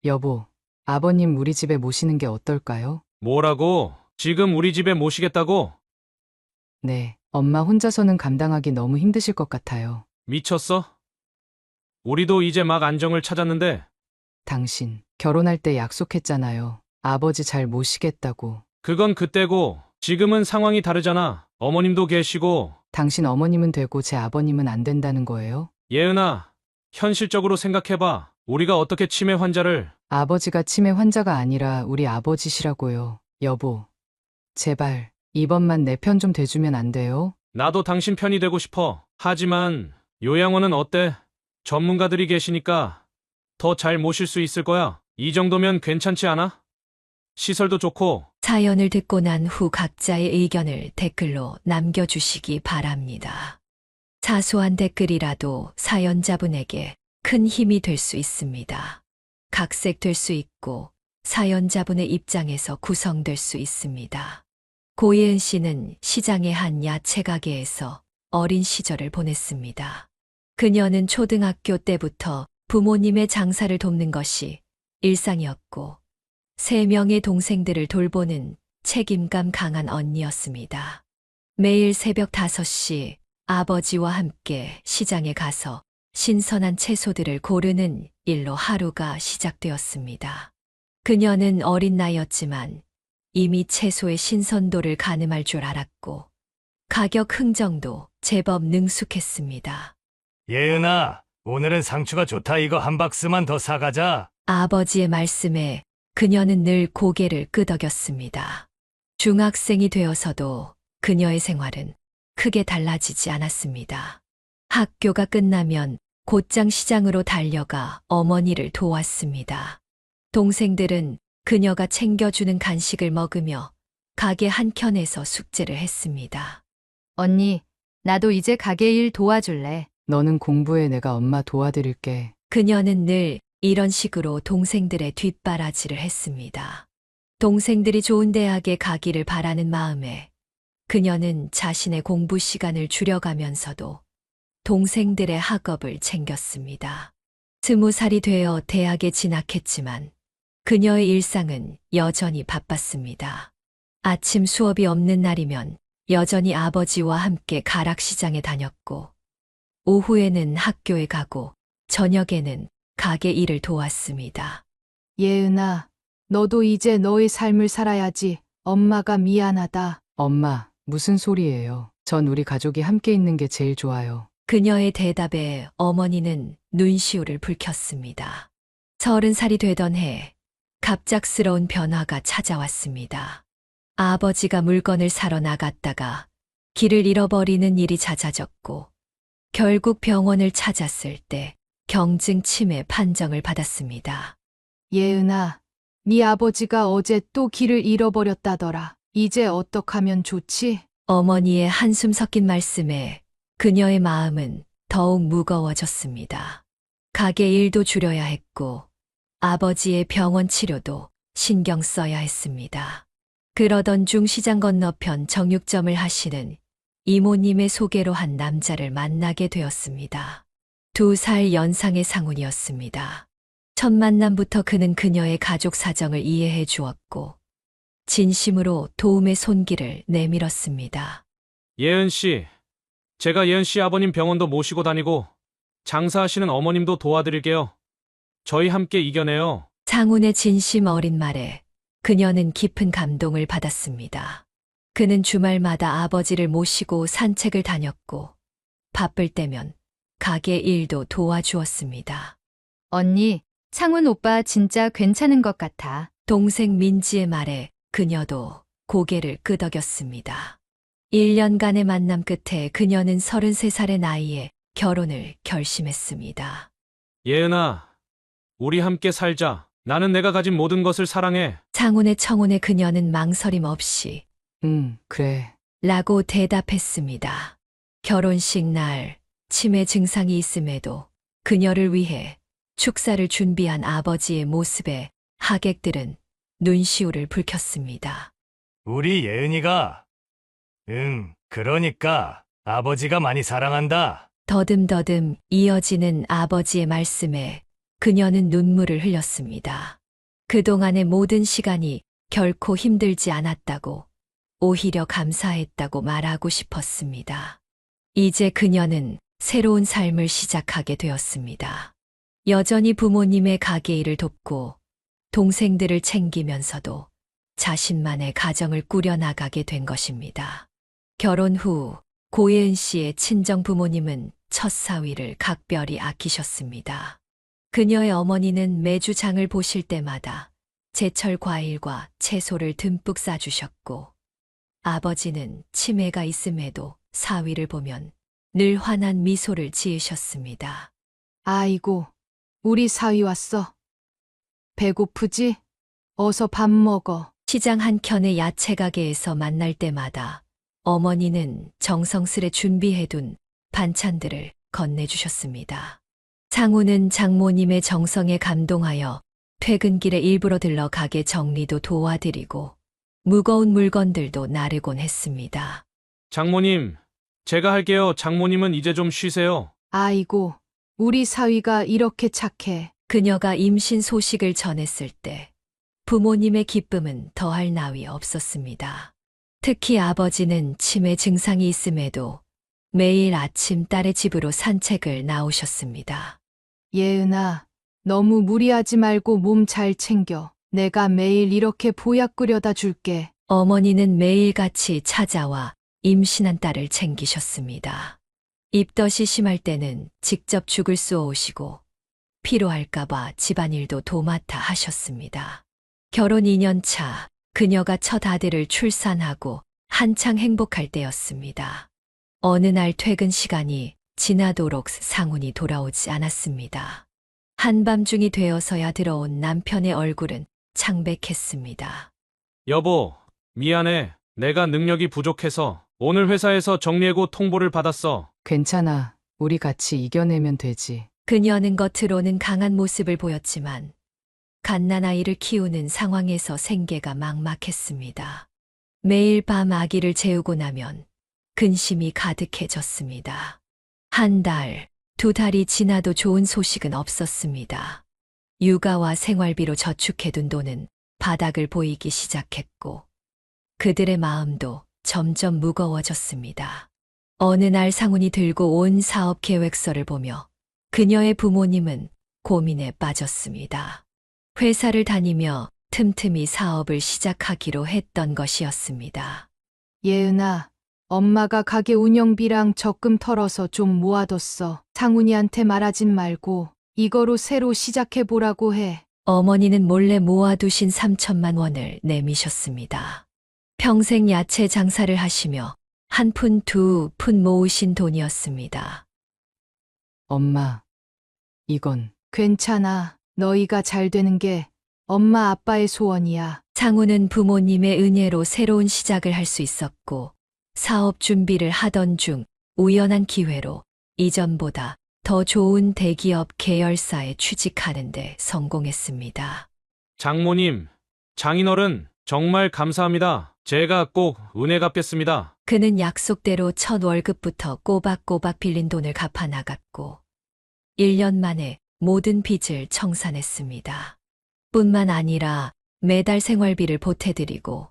여보, 아버님 우리 집에 모시는 게 어떨까요? 뭐라고? 지금 우리 집에 모시겠다고? 네, 엄마 혼자서는 감당하기 너무 힘드실 것 같아요. 미쳤어? 우리도 이제 막 안정을 찾았는데, 당신, 결혼할 때 약속했잖아요. 아버지 잘 모시겠다고. 그건 그때고, 지금은 상황이 다르잖아. 어머님도 계시고, 당신 어머님은 되고 제 아버님은 안 된다는 거예요? 예은아, 현실적으로 생각해봐. 우리가 어떻게 치매 환자를, 아버지가 치매 환자가 아니라 우리 아버지시라고요. 여보, 제발, 이번만 내 편 좀 대주면 안 돼요? 나도 당신 편이 되고 싶어. 하지만, 요양원은 어때? 전문가들이 계시니까, 더 잘 모실 수 있을 거야. 이 정도면 괜찮지 않아? 시설도 좋고, 사연을 듣고 난 후 각자의 의견을 댓글로 남겨주시기 바랍니다. 사소한 댓글이라도 사연자분에게 큰 힘이 될 수 있습니다. 각색될 수 있고 사연자분의 입장에서 구성될 수 있습니다. 고예은 씨는 시장의 한 야채 가게에서 어린 시절을 보냈습니다. 그녀는 초등학교 때부터 부모님의 장사를 돕는 것이 일상이었고 3명의 동생들을 돌보는 책임감 강한 언니였습니다. 매일 새벽 5시 아버지와 함께 시장에 가서 신선한 채소들을 고르는 일로 하루가 시작되었습니다. 그녀는 어린 나이였지만 이미 채소의 신선도를 가늠할 줄 알았고 가격 흥정도 제법 능숙했습니다. 예은아, 오늘은 상추가 좋다. 이거 한 박스만 더 사가자. 아버지의 말씀에 그녀는 늘 고개를 끄덕였습니다. 중학생이 되어서도 그녀의 생활은 크게 달라지지 않았습니다. 학교가 끝나면 곧장 시장으로 달려가 어머니를 도왔습니다. 동생들은 그녀가 챙겨주는 간식을 먹으며 가게 한켠에서 숙제를 했습니다. 언니, 나도 이제 가게 일 도와줄래? 너는 공부해 내가 엄마 도와드릴게. 그녀는 늘 이런 식으로 동생들의 뒷바라지를 했습니다. 동생들이 좋은 대학에 가기를 바라는 마음에 그녀는 자신의 공부 시간을 줄여가면서도 동생들의 학업을 챙겼습니다. 20살이 되어 대학에 진학했지만 그녀의 일상은 여전히 바빴습니다. 아침 수업이 없는 날이면 여전히 아버지와 함께 가락시장에 다녔고 오후에는 학교에 가고 저녁에는 가게 일을 도왔습니다. 예은아, 너도 이제 너의 삶을 살아야지. 엄마가 미안하다. 엄마, 무슨 소리예요? 전 우리 가족이 함께 있는 게 제일 좋아요. 그녀의 대답에 어머니는 눈시울을 붉혔습니다. 30살이 되던 해 갑작스러운 변화가 찾아왔습니다. 아버지가 물건을 사러 나갔다가 길을 잃어버리는 일이 잦아졌고 결국 병원을 찾았을 때 경증 치매 판정을 받았습니다. 예은아, 네 아버지가 어제 또 길을 잃어버렸다더라. 이제 어떡하면 좋지? 어머니의 한숨 섞인 말씀에 그녀의 마음은 더욱 무거워졌습니다. 가게 일도 줄여야 했고 아버지의 병원 치료도 신경 써야 했습니다. 그러던 중 시장 건너편 정육점을 하시는 이모님의 소개로 한 남자를 만나게 되었습니다. 2살 연상의 상훈이었습니다. 첫 만남부터 그는 그녀의 가족 사정을 이해해 주었고 진심으로 도움의 손길을 내밀었습니다. 예은 씨, 제가 예은 씨 아버님 병원도 모시고 다니고, 장사하시는 어머님도 도와드릴게요. 저희 함께 이겨내요. 상훈의 진심 어린 말에 그녀는 깊은 감동을 받았습니다. 그는 주말마다 아버지를 모시고 산책을 다녔고 바쁠 때면 가게 일도 도와주었습니다. 언니, 창훈 오빠 진짜 괜찮은 것 같아. 동생 민지의 말에 그녀도 고개를 끄덕였습니다. 1년간의 만남 끝에 그녀는 33살의 나이에 결혼을 결심했습니다. 예은아, 우리 함께 살자. 나는 내가 가진 모든 것을 사랑해. 상훈의 청혼에 그녀는 망설임 없이 그래. 라고 대답했습니다. 결혼식 날 치매 증상이 있음에도 그녀를 위해 축사를 준비한 아버지의 모습에 하객들은 눈시울을 붉혔습니다. 우리 예은이가. 그러니까 아버지가 많이 사랑한다. 더듬더듬 이어지는 아버지의 말씀에 그녀는 눈물을 흘렸습니다. 그동안의 모든 시간이 결코 힘들지 않았다고, 오히려 감사했다고 말하고 싶었습니다. 이제 그녀는 새로운 삶을 시작하게 되었습니다. 여전히 부모님의 가게 일을 돕고 동생들을 챙기면서도 자신만의 가정을 꾸려나가게 된 것입니다. 결혼 후 고예은 씨의 친정 부모님은 첫 사위를 각별히 아끼셨습니다. 그녀의 어머니는 매주 장을 보실 때마다 제철 과일과 채소를 듬뿍 싸주셨고, 아버지는 치매가 있음에도 사위를 보면 늘 환한 미소를 지으셨습니다. 아이고, 우리 사위 왔어. 배고프지? 어서 밥 먹어. 시장 한켠의 야채 가게에서 만날 때마다 어머니는 정성스레 준비해둔 반찬들을 건네주셨습니다. 상우는 장모님의 정성에 감동하여 퇴근길에 일부러 들러 가게 정리도 도와드리고 무거운 물건들도 나르곤 했습니다. 장모님, 제가 할게요. 장모님은 이제 좀 쉬세요. 아이고, 우리 사위가 이렇게 착해. 그녀가 임신 소식을 전했을 때 부모님의 기쁨은 더할 나위 없었습니다. 특히 아버지는 치매 증상이 있음에도 매일 아침 딸의 집으로 산책을 나오셨습니다. 예은아, 너무 무리하지 말고 몸 잘 챙겨. 내가 매일 이렇게 보약 끓여다 줄게. 어머니는 매일같이 찾아와 임신한 딸을 챙기셨습니다. 입덧이 심할 때는 직접 죽을 쏘오시고 필요할까봐 집안일도 도맡아 하셨습니다. 결혼 2년 차, 그녀가 첫 아들을 출산하고 한창 행복할 때였습니다. 어느 날 퇴근 시간이 지나도록 상훈이 돌아오지 않았습니다. 한밤중이 되어서야 들어온 남편의 얼굴은 창백했습니다. 여보, 미안해. 내가 능력이 부족해서 오늘 회사에서 정리해고 통보를 받았어. 괜찮아. 우리 같이 이겨내면 되지. 그녀는 겉으로는 강한 모습을 보였지만 갓난아이를 키우는 상황에서 생계가 막막했습니다. 매일 밤 아기를 재우고 나면 근심이 가득해졌습니다. 한 달, 2달이 지나도 좋은 소식은 없었습니다. 육아와 생활비로 저축해둔 돈은 바닥을 보이기 시작했고 그들의 마음도 점점 무거워졌습니다. 어느 날 상훈이 들고 온 사업 계획서를 보며 그녀의 부모님은 고민에 빠졌습니다. 회사를 다니며 틈틈이 사업을 시작하기로 했던 것이었습니다. 예은아, 엄마가 가게 운영비랑 적금 털어서 좀 모아뒀어. 상훈이한테 말하진 말고 이거로 새로 시작해보라고 해. 어머니는 몰래 모아두신 3천만 원을 내미셨습니다. 평생 야채 장사를 하시며 한 푼 두 푼 모으신 돈이었습니다. 엄마, 이건 괜찮아. 너희가 잘 되는 게 엄마 아빠의 소원이야. 상우는 부모님의 은혜로 새로운 시작을 할 수 있었고 사업 준비를 하던 중 우연한 기회로 이전보다 더 좋은 대기업 계열사에 취직하는 데 성공했습니다. 장모님, 장인어른, 정말 감사합니다. 제가 꼭 은혜 갚겠습니다. 그는 약속대로 첫 월급부터 꼬박꼬박 빌린 돈을 갚아 나갔고 1년 만에 모든 빚을 청산했습니다. 뿐만 아니라 매달 생활비를 보태드리고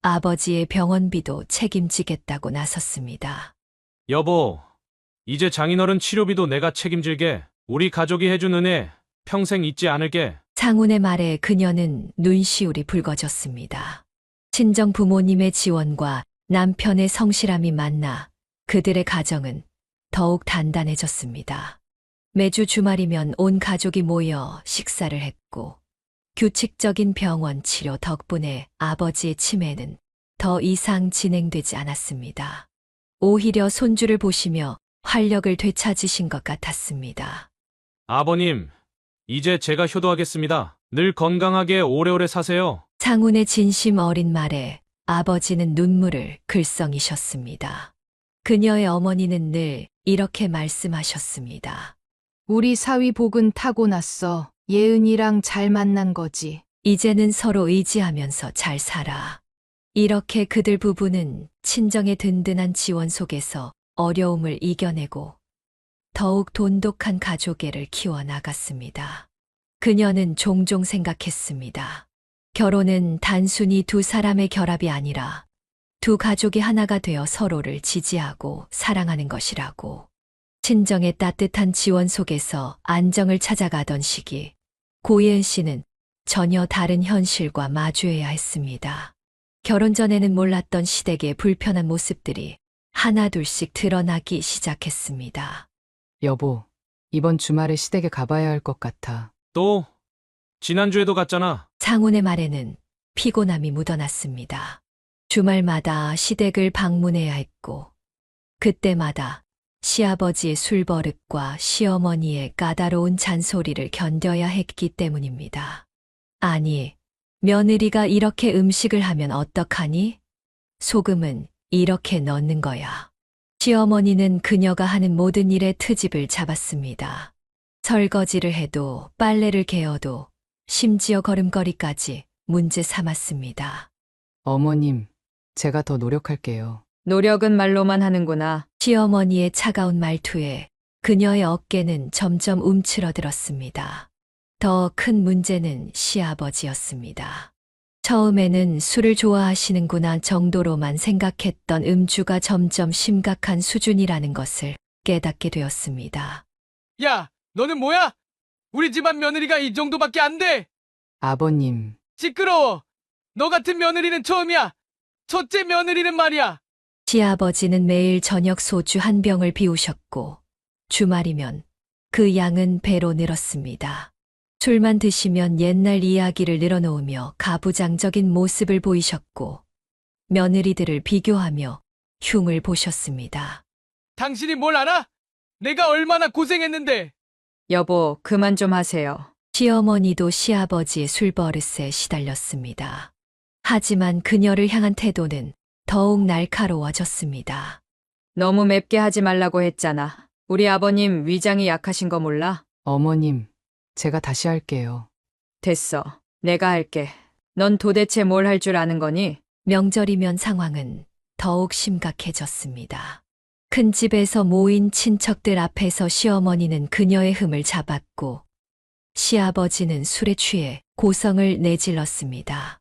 아버지의 병원비도 책임지겠다고 나섰습니다. 여보, 이제 장인어른 치료비도 내가 책임질게. 우리 가족이 해준 은혜 평생 잊지 않을게. 상훈의 말에 그녀는 눈시울이 붉어졌습니다. 친정 부모님의 지원과 남편의 성실함이 만나 그들의 가정은 더욱 단단해졌습니다. 매주 주말이면 온 가족이 모여 식사를 했고 규칙적인 병원 치료 덕분에 아버지의 치매는 더 이상 진행되지 않았습니다. 오히려 손주를 보시며 활력을 되찾으신 것 같았습니다. 아버님, 이제 제가 효도하겠습니다. 늘 건강하게 오래오래 사세요. 상훈의 진심 어린 말에 아버지는 눈물을 글썽이셨습니다. 그녀의 어머니는 늘 이렇게 말씀하셨습니다. 우리 사위 복은 타고났어. 예은이랑 잘 만난 거지. 이제는 서로 의지하면서 잘 살아. 이렇게 그들 부부는 친정의 든든한 지원 속에서 어려움을 이겨내고 더욱 돈독한 가족애를 키워나갔습니다. 그녀는 종종 생각했습니다. 결혼은 단순히 두 사람의 결합이 아니라 두 가족이 하나가 되어 서로를 지지하고 사랑하는 것이라고. 친정의 따뜻한 지원 속에서 안정을 찾아가던 시기, 고예은 씨는 전혀 다른 현실과 마주해야 했습니다. 결혼 전에는 몰랐던 시댁의 불편한 모습들이 하나둘씩 드러나기 시작했습니다. 여보, 이번 주말에 시댁에 가봐야 할 것 같아. 또 지난주에도 갔잖아. 상훈의 말에는 피곤함이 묻어났습니다. 주말마다 시댁을 방문해야 했고, 그때마다 시아버지의 술버릇과 시어머니의 까다로운 잔소리를 견뎌야 했기 때문입니다. 아니, 며느리가 이렇게 음식을 하면 어떡하니? 소금은 이렇게 넣는 거야. 시어머니는 그녀가 하는 모든 일에 트집을 잡았습니다. 설거지를 해도 빨래를 개어도 심지어 걸음걸이까지 문제 삼았습니다. 어머님, 제가 더 노력할게요. 노력은 말로만 하는구나. 시어머니의 차가운 말투에 그녀의 어깨는 점점 움츠러들었습니다. 더 큰 문제는 시아버지였습니다. 처음에는 술을 좋아하시는구나 정도로만 생각했던 음주가 점점 심각한 수준이라는 것을 깨닫게 되었습니다. 야, 너는 뭐야? 우리 집안 며느리가 이 정도밖에 안 돼! 아버님, 시끄러워! 너 같은 며느리는 처음이야! 첫째 며느리는 말이야! 시아버지는 매일 저녁 소주 한 병을 비우셨고, 주말이면 그 양은 배로 늘었습니다. 술만 드시면 옛날 이야기를 늘어놓으며 가부장적인 모습을 보이셨고, 며느리들을 비교하며 흉을 보셨습니다. 당신이 뭘 알아? 내가 얼마나 고생했는데! 여보, 그만 좀 하세요. 시어머니도 시아버지의 술버릇에 시달렸습니다. 하지만 그녀를 향한 태도는 더욱 날카로워졌습니다. 너무 맵게 하지 말라고 했잖아. 우리 아버님 위장이 약하신 거 몰라? 어머님, 제가 다시 할게요. 됐어. 내가 할게. 넌 도대체 뭘 할 줄 아는 거니? 명절이면 상황은 더욱 심각해졌습니다. 큰 집에서 모인 친척들 앞에서 시어머니는 그녀의 흠을 잡았고, 시아버지는 술에 취해 고성을 내질렀습니다.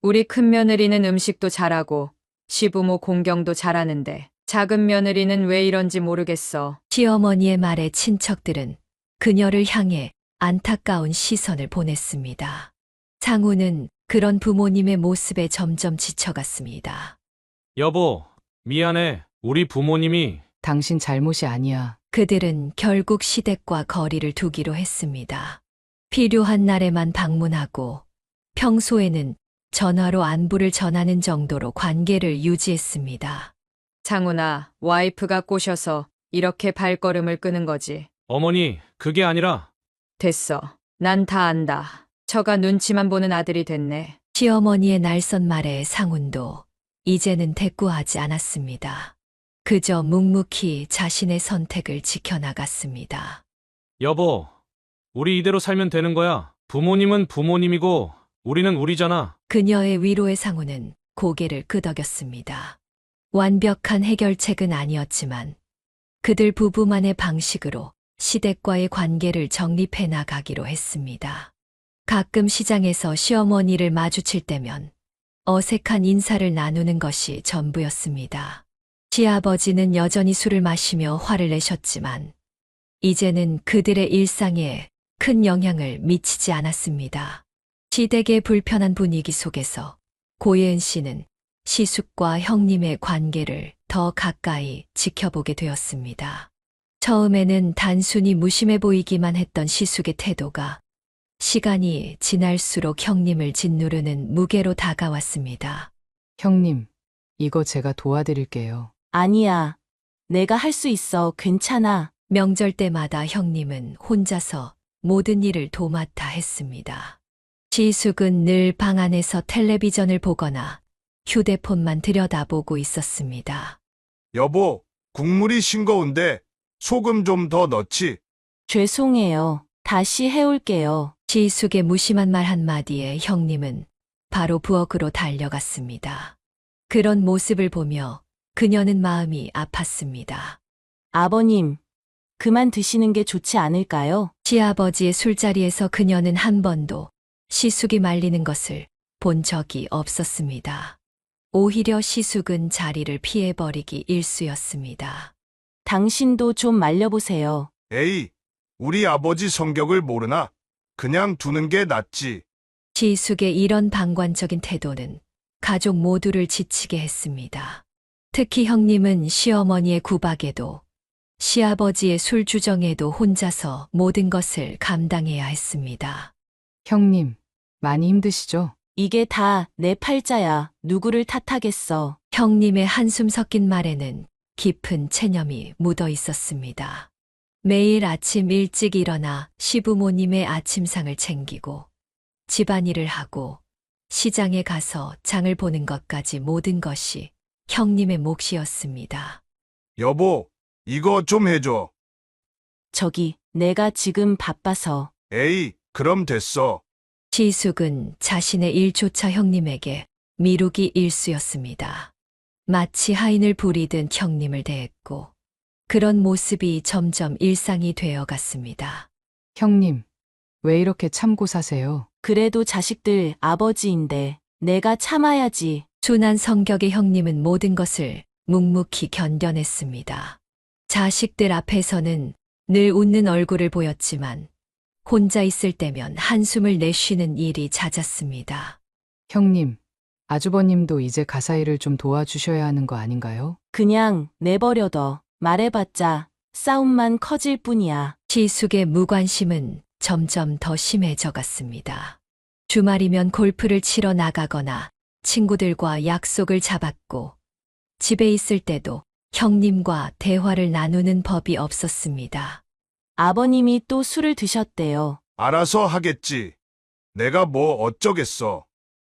우리 큰 며느리는 음식도 잘하고 시부모 공경도 잘하는데 작은 며느리는 왜 이런지 모르겠어. 시어머니의 말에 친척들은 그녀를 향해 안타까운 시선을 보냈습니다. 상우는 그런 부모님의 모습에 점점 지쳐갔습니다. 여보, 미안해. 우리 부모님이 당신 잘못이 아니야. 그들은 결국 시댁과 거리를 두기로 했습니다. 필요한 날에만 방문하고 평소에는 전화로 안부를 전하는 정도로 관계를 유지했습니다. 상훈아, 와이프가 꼬셔서 이렇게 발걸음을 끄는 거지. 어머니, 그게 아니라 됐어. 난 다 안다. 처가 눈치만 보는 아들이 됐네. 시어머니의 날선 말에 상훈도 이제는 대꾸하지 않았습니다. 그저 묵묵히 자신의 선택을 지켜나갔습니다. 여보, 우리 이대로 살면 되는 거야. 부모님은 부모님이고 우리는 우리잖아. 그녀의 위로의 상훈은 고개를 끄덕였습니다. 완벽한 해결책은 아니었지만 그들 부부만의 방식으로 시댁과의 관계를 정립해 나가기로 했습니다. 가끔 시장에서 시어머니를 마주칠 때면 어색한 인사를 나누는 것이 전부였습니다. 시아버지는 여전히 술을 마시며 화를 내셨지만 이제는 그들의 일상에 큰 영향을 미치지 않았습니다. 시댁의 불편한 분위기 속에서 고예은 씨는 시숙과 형님의 관계를 더 가까이 지켜보게 되었습니다. 처음에는 단순히 무심해 보이기만 했던 시숙의 태도가 시간이 지날수록 형님을 짓누르는 무게로 다가왔습니다. 형님, 이거 제가 도와드릴게요. 아니야. 내가 할 수 있어. 괜찮아. 명절 때마다 형님은 혼자서 모든 일을 도맡아 했습니다. 지숙은 늘 방 안에서 텔레비전을 보거나 휴대폰만 들여다보고 있었습니다. 여보, 국물이 싱거운데 소금 좀 더 넣지. 죄송해요. 다시 해올게요. 지숙의 무심한 말 한마디에 형님은 바로 부엌으로 달려갔습니다. 그런 모습을 보며 그녀는 마음이 아팠습니다. 아버님, 그만 드시는 게 좋지 않을까요? 시아버지의 술자리에서 그녀는 한 번도 시숙이 말리는 것을 본 적이 없었습니다. 오히려 시숙은 자리를 피해버리기 일쑤였습니다. 당신도 좀 말려보세요. 에이, 우리 아버지 성격을 모르나? 그냥 두는 게 낫지. 시숙의 이런 방관적인 태도는 가족 모두를 지치게 했습니다. 특히 형님은 시어머니의 구박에도 시아버지의 술주정에도 혼자서 모든 것을 감당해야 했습니다. 형님, 많이 힘드시죠? 이게 다 내 팔자야. 누구를 탓하겠어. 형님의 한숨 섞인 말에는 깊은 체념이 묻어 있었습니다. 매일 아침 일찍 일어나 시부모님의 아침상을 챙기고 집안일을 하고 시장에 가서 장을 보는 것까지 모든 것이 형님의 몫이었습니다. 여보, 이거 좀 해줘. 저기, 내가 지금 바빠서. 에이, 그럼 됐어. 시숙은 자신의 일조차 형님에게 미루기 일쑤였습니다. 마치 하인을 부리듯 형님을 대했고 그런 모습이 점점 일상이 되어 갔습니다. 형님, 왜 이렇게 참고 사세요? 그래도 자식들 아버지인데 내가 참아야지. 순한 성격의 형님은 모든 것을 묵묵히 견뎌냈습니다. 자식들 앞에서는 늘 웃는 얼굴을 보였지만 혼자 있을 때면 한숨을 내쉬는 일이 잦았습니다. 형님, 아주버님도 이제 가사일을 좀 도와주셔야 하는 거 아닌가요? 그냥 내버려둬. 말해봤자 싸움만 커질 뿐이야. 시숙의 무관심은 점점 더 심해져 갔습니다. 주말이면 골프를 치러 나가거나 친구들과 약속을 잡았고 집에 있을 때도 형님과 대화를 나누는 법이 없었습니다. 아버님이 또 술을 드셨대요. 알아서 하겠지. 내가 뭐 어쩌겠어.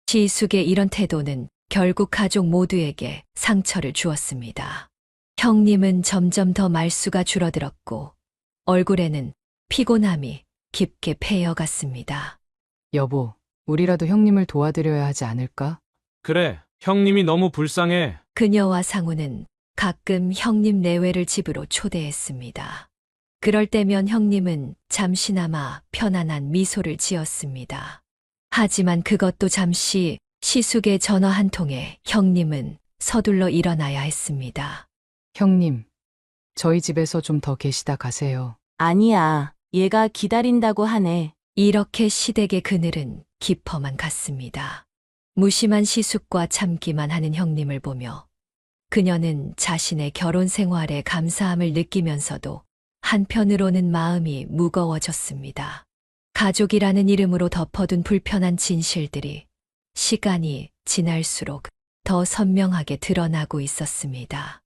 시숙의 이런 태도는 결국 가족 모두에게 상처를 주었습니다. 형님은 점점 더 말수가 줄어들었고 얼굴에는 피곤함이 깊게 패여갔습니다. 여보, 우리라도 형님을 도와드려야 하지 않을까? 그래, 형님이 너무 불쌍해. 그녀와 상우는 가끔 형님 내외를 집으로 초대했습니다. 그럴 때면 형님은 잠시나마 편안한 미소를 지었습니다. 하지만 그것도 잠시 시숙의 전화 한 통에 형님은 서둘러 일어나야 했습니다. 형님, 저희 집에서 좀 더 계시다 가세요. 아니야. 얘가 기다린다고 하네. 이렇게 시댁의 그늘은 깊어만 갔습니다. 무심한 시숙과 참기만 하는 형님을 보며 그녀는 자신의 결혼 생활에 감사함을 느끼면서도 한편으로는 마음이 무거워졌습니다. 가족이라는 이름으로 덮어둔 불편한 진실들이 시간이 지날수록 더 선명하게 드러나고 있었습니다.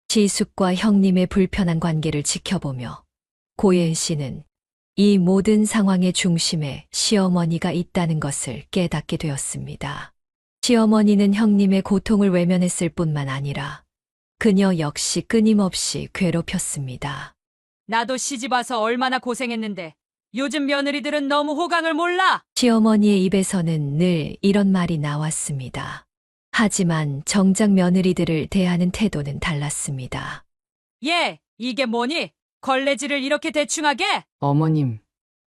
시숙과 형님의 불편한 관계를 지켜보며 고예은 씨는 이 모든 상황의 중심에 시어머니가 있다는 것을 깨닫게 되었습니다. 시어머니는 형님의 고통을 외면했을 뿐만 아니라 그녀 역시 끊임없이 괴롭혔습니다. 나도 시집 와서 얼마나 고생했는데 요즘 며느리들은 너무 호강을 몰라. 시어머니의 입에서는 늘 이런 말이 나왔습니다. 하지만 정작 며느리들을 대하는 태도는 달랐습니다. 얘, 이게 뭐니? 걸레질을 이렇게 대충하게? 어머님,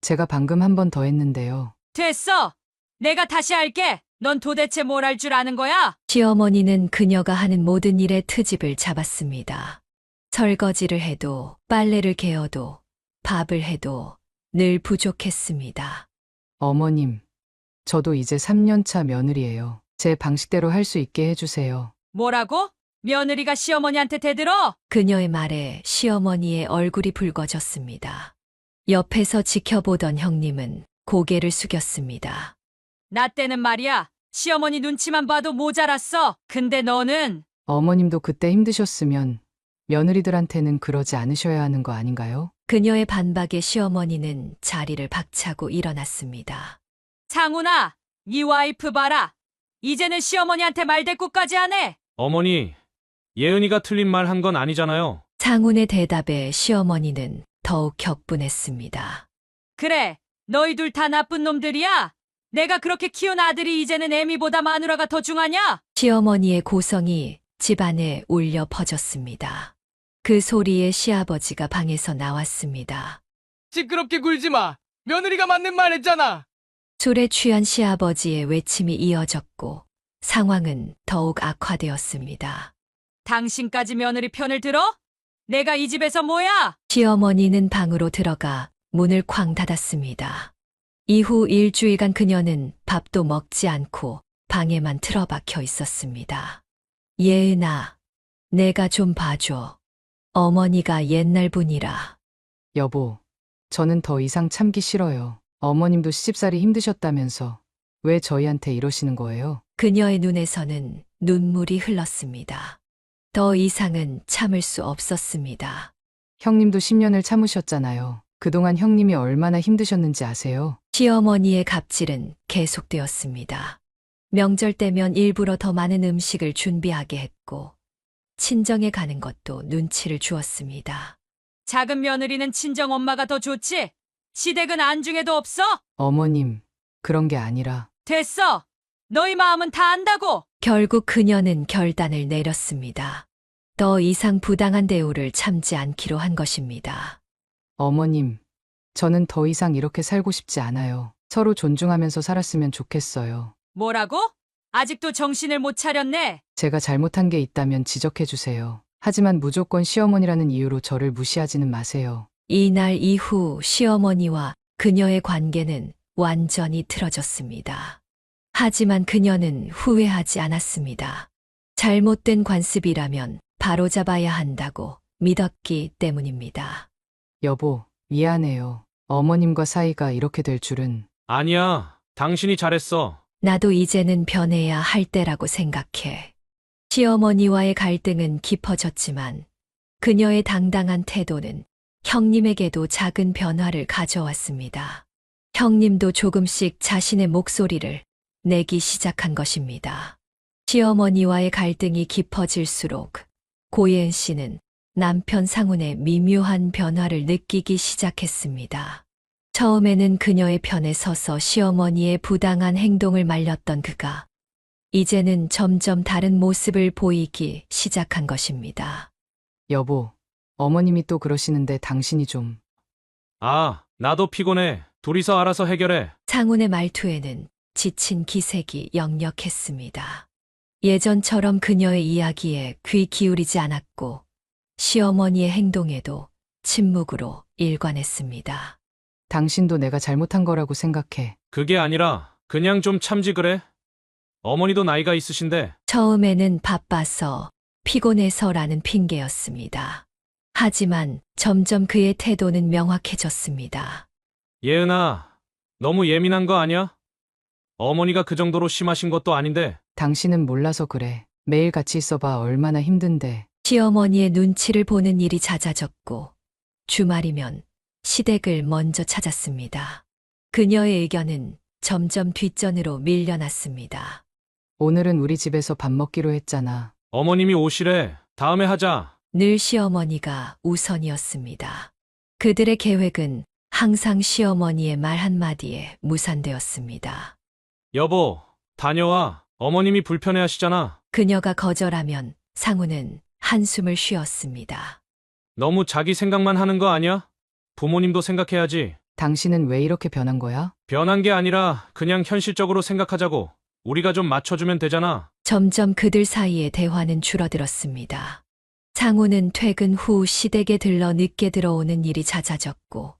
제가 방금 한 번 더 했는데요. 됐어. 내가 다시 할게. 넌 도대체 뭘 할 줄 아는 거야? 시어머니는 그녀가 하는 모든 일에 트집을 잡았습니다. 설거지를 해도 빨래를 개어도 밥을 해도 늘 부족했습니다. 어머님, 저도 이제 3년차 며느리예요. 제 방식대로 할 수 있게 해주세요. 뭐라고? 며느리가 시어머니한테 대들어? 그녀의 말에 시어머니의 얼굴이 붉어졌습니다. 옆에서 지켜보던 형님은 고개를 숙였습니다. 나 때는 말이야. 시어머니 눈치만 봐도 모자랐어. 근데 너는 어머님도 그때 힘드셨으면 며느리들한테는 그러지 않으셔야 하는 거 아닌가요? 그녀의 반박에 시어머니는 자리를 박차고 일어났습니다. 상훈아, 이 와이프 봐라. 이제는 시어머니한테 말대꾸까지 하네. 어머니, 예은이가 틀린 말 한 건 아니잖아요. 상훈의 대답에 시어머니는 더욱 격분했습니다. 그래, 너희 둘 다 나쁜 놈들이야. 내가 그렇게 키운 아들이 이제는 애미보다 마누라가 더 중하냐? 시어머니의 고성이 집안에 울려 퍼졌습니다. 그 소리에 시아버지가 방에서 나왔습니다. 시끄럽게 굴지 마. 며느리가 맞는 말 했잖아. 술에 취한 시아버지의 외침이 이어졌고 상황은 더욱 악화되었습니다. 당신까지 며느리 편을 들어? 내가 이 집에서 뭐야? 시어머니는 방으로 들어가 문을 쾅 닫았습니다. 이후 일주일간 그녀는 밥도 먹지 않고 방에만 틀어박혀 있었습니다. 예은아, 내가 좀 봐줘. 어머니가 옛날 분이라. 여보, 저는 더 이상 참기 싫어요. 어머님도 시집살이 힘드셨다면서 왜 저희한테 이러시는 거예요? 그녀의 눈에서는 눈물이 흘렀습니다. 더 이상은 참을 수 없었습니다. 형님도 10년을 참으셨잖아요. 그동안 형님이 얼마나 힘드셨는지 아세요? 시어머니의 갑질은 계속되었습니다. 명절 때면 일부러 더 많은 음식을 준비하게 했고 친정에 가는 것도 눈치를 주었습니다. 작은 며느리는 친정 엄마가 더 좋지? 시댁은 안중에도 없어? 어머님, 그런 게 아니라 됐어. 너희 마음은 다 안다고. 결국 그녀는 결단을 내렸습니다. 더 이상 부당한 대우를 참지 않기로 한 것입니다. 어머님, 저는 더 이상 이렇게 살고 싶지 않아요. 서로 존중하면서 살았으면 좋겠어요. 뭐라고? 아직도 정신을 못 차렸네. 제가 잘못한 게 있다면 지적해 주세요. 하지만 무조건 시어머니라는 이유로 저를 무시하지는 마세요. 이날 이후 시어머니와 그녀의 관계는 완전히 틀어졌습니다. 하지만 그녀는 후회하지 않았습니다. 잘못된 관습이라면 바로잡아야 한다고 믿었기 때문입니다. 여보, 미안해요. 어머님과 사이가 이렇게 될 줄은. 아니야. 당신이 잘했어. 나도 이제는 변해야 할 때라고 생각해. 시어머니와의 갈등은 깊어졌지만 그녀의 당당한 태도는 형님에게도 작은 변화를 가져왔습니다. 형님도 조금씩 자신의 목소리를 내기 시작한 것입니다. 시어머니와의 갈등이 깊어질수록 고예은 씨는 남편 상훈의 미묘한 변화를 느끼기 시작했습니다. 처음에는 그녀의 편에 서서 시어머니의 부당한 행동을 말렸던 그가 이제는 점점 다른 모습을 보이기 시작한 것입니다. 여보, 어머님이 또 그러시는데 당신이 좀. 아, 나도 피곤해. 둘이서 알아서 해결해. 상훈의 말투에는 지친 기색이 역력했습니다. 예전처럼 그녀의 이야기에 귀 기울이지 않았고 시어머니의 행동에도 침묵으로 일관했습니다. 당신도 내가 잘못한 거라고 생각해. 그게 아니라 그냥 좀 참지 그래. 어머니도 나이가 있으신데. 처음에는 바빠서 피곤해서라는 핑계였습니다. 하지만 점점 그의 태도는 명확해졌습니다. 예은아, 너무 예민한 거 아니야? 어머니가 그 정도로 심하신 것도 아닌데. 당신은 몰라서 그래. 매일 같이 있어봐 얼마나 힘든데. 시어머니의 눈치를 보는 일이 잦아졌고 주말이면 시댁을 먼저 찾았습니다. 그녀의 의견은 점점 뒷전으로 밀려났습니다. 오늘은 우리 집에서 밥 먹기로 했잖아. 어머님이 오시래. 다음에 하자. 늘 시어머니가 우선이었습니다. 그들의 계획은 항상 시어머니의 말 한마디에 무산되었습니다. 여보, 다녀와. 어머님이 불편해하시잖아. 그녀가 거절하면 상우는 한숨을 쉬었습니다. 너무 자기 생각만 하는 거 아니야? 부모님도 생각해야지. 당신은 왜 이렇게 변한 거야? 변한 게 아니라 그냥 현실적으로 생각하자고. 우리가 좀 맞춰주면 되잖아. 점점 그들 사이의 대화는 줄어들었습니다. 상우는 퇴근 후 시댁에 들러 늦게 들어오는 일이 잦아졌고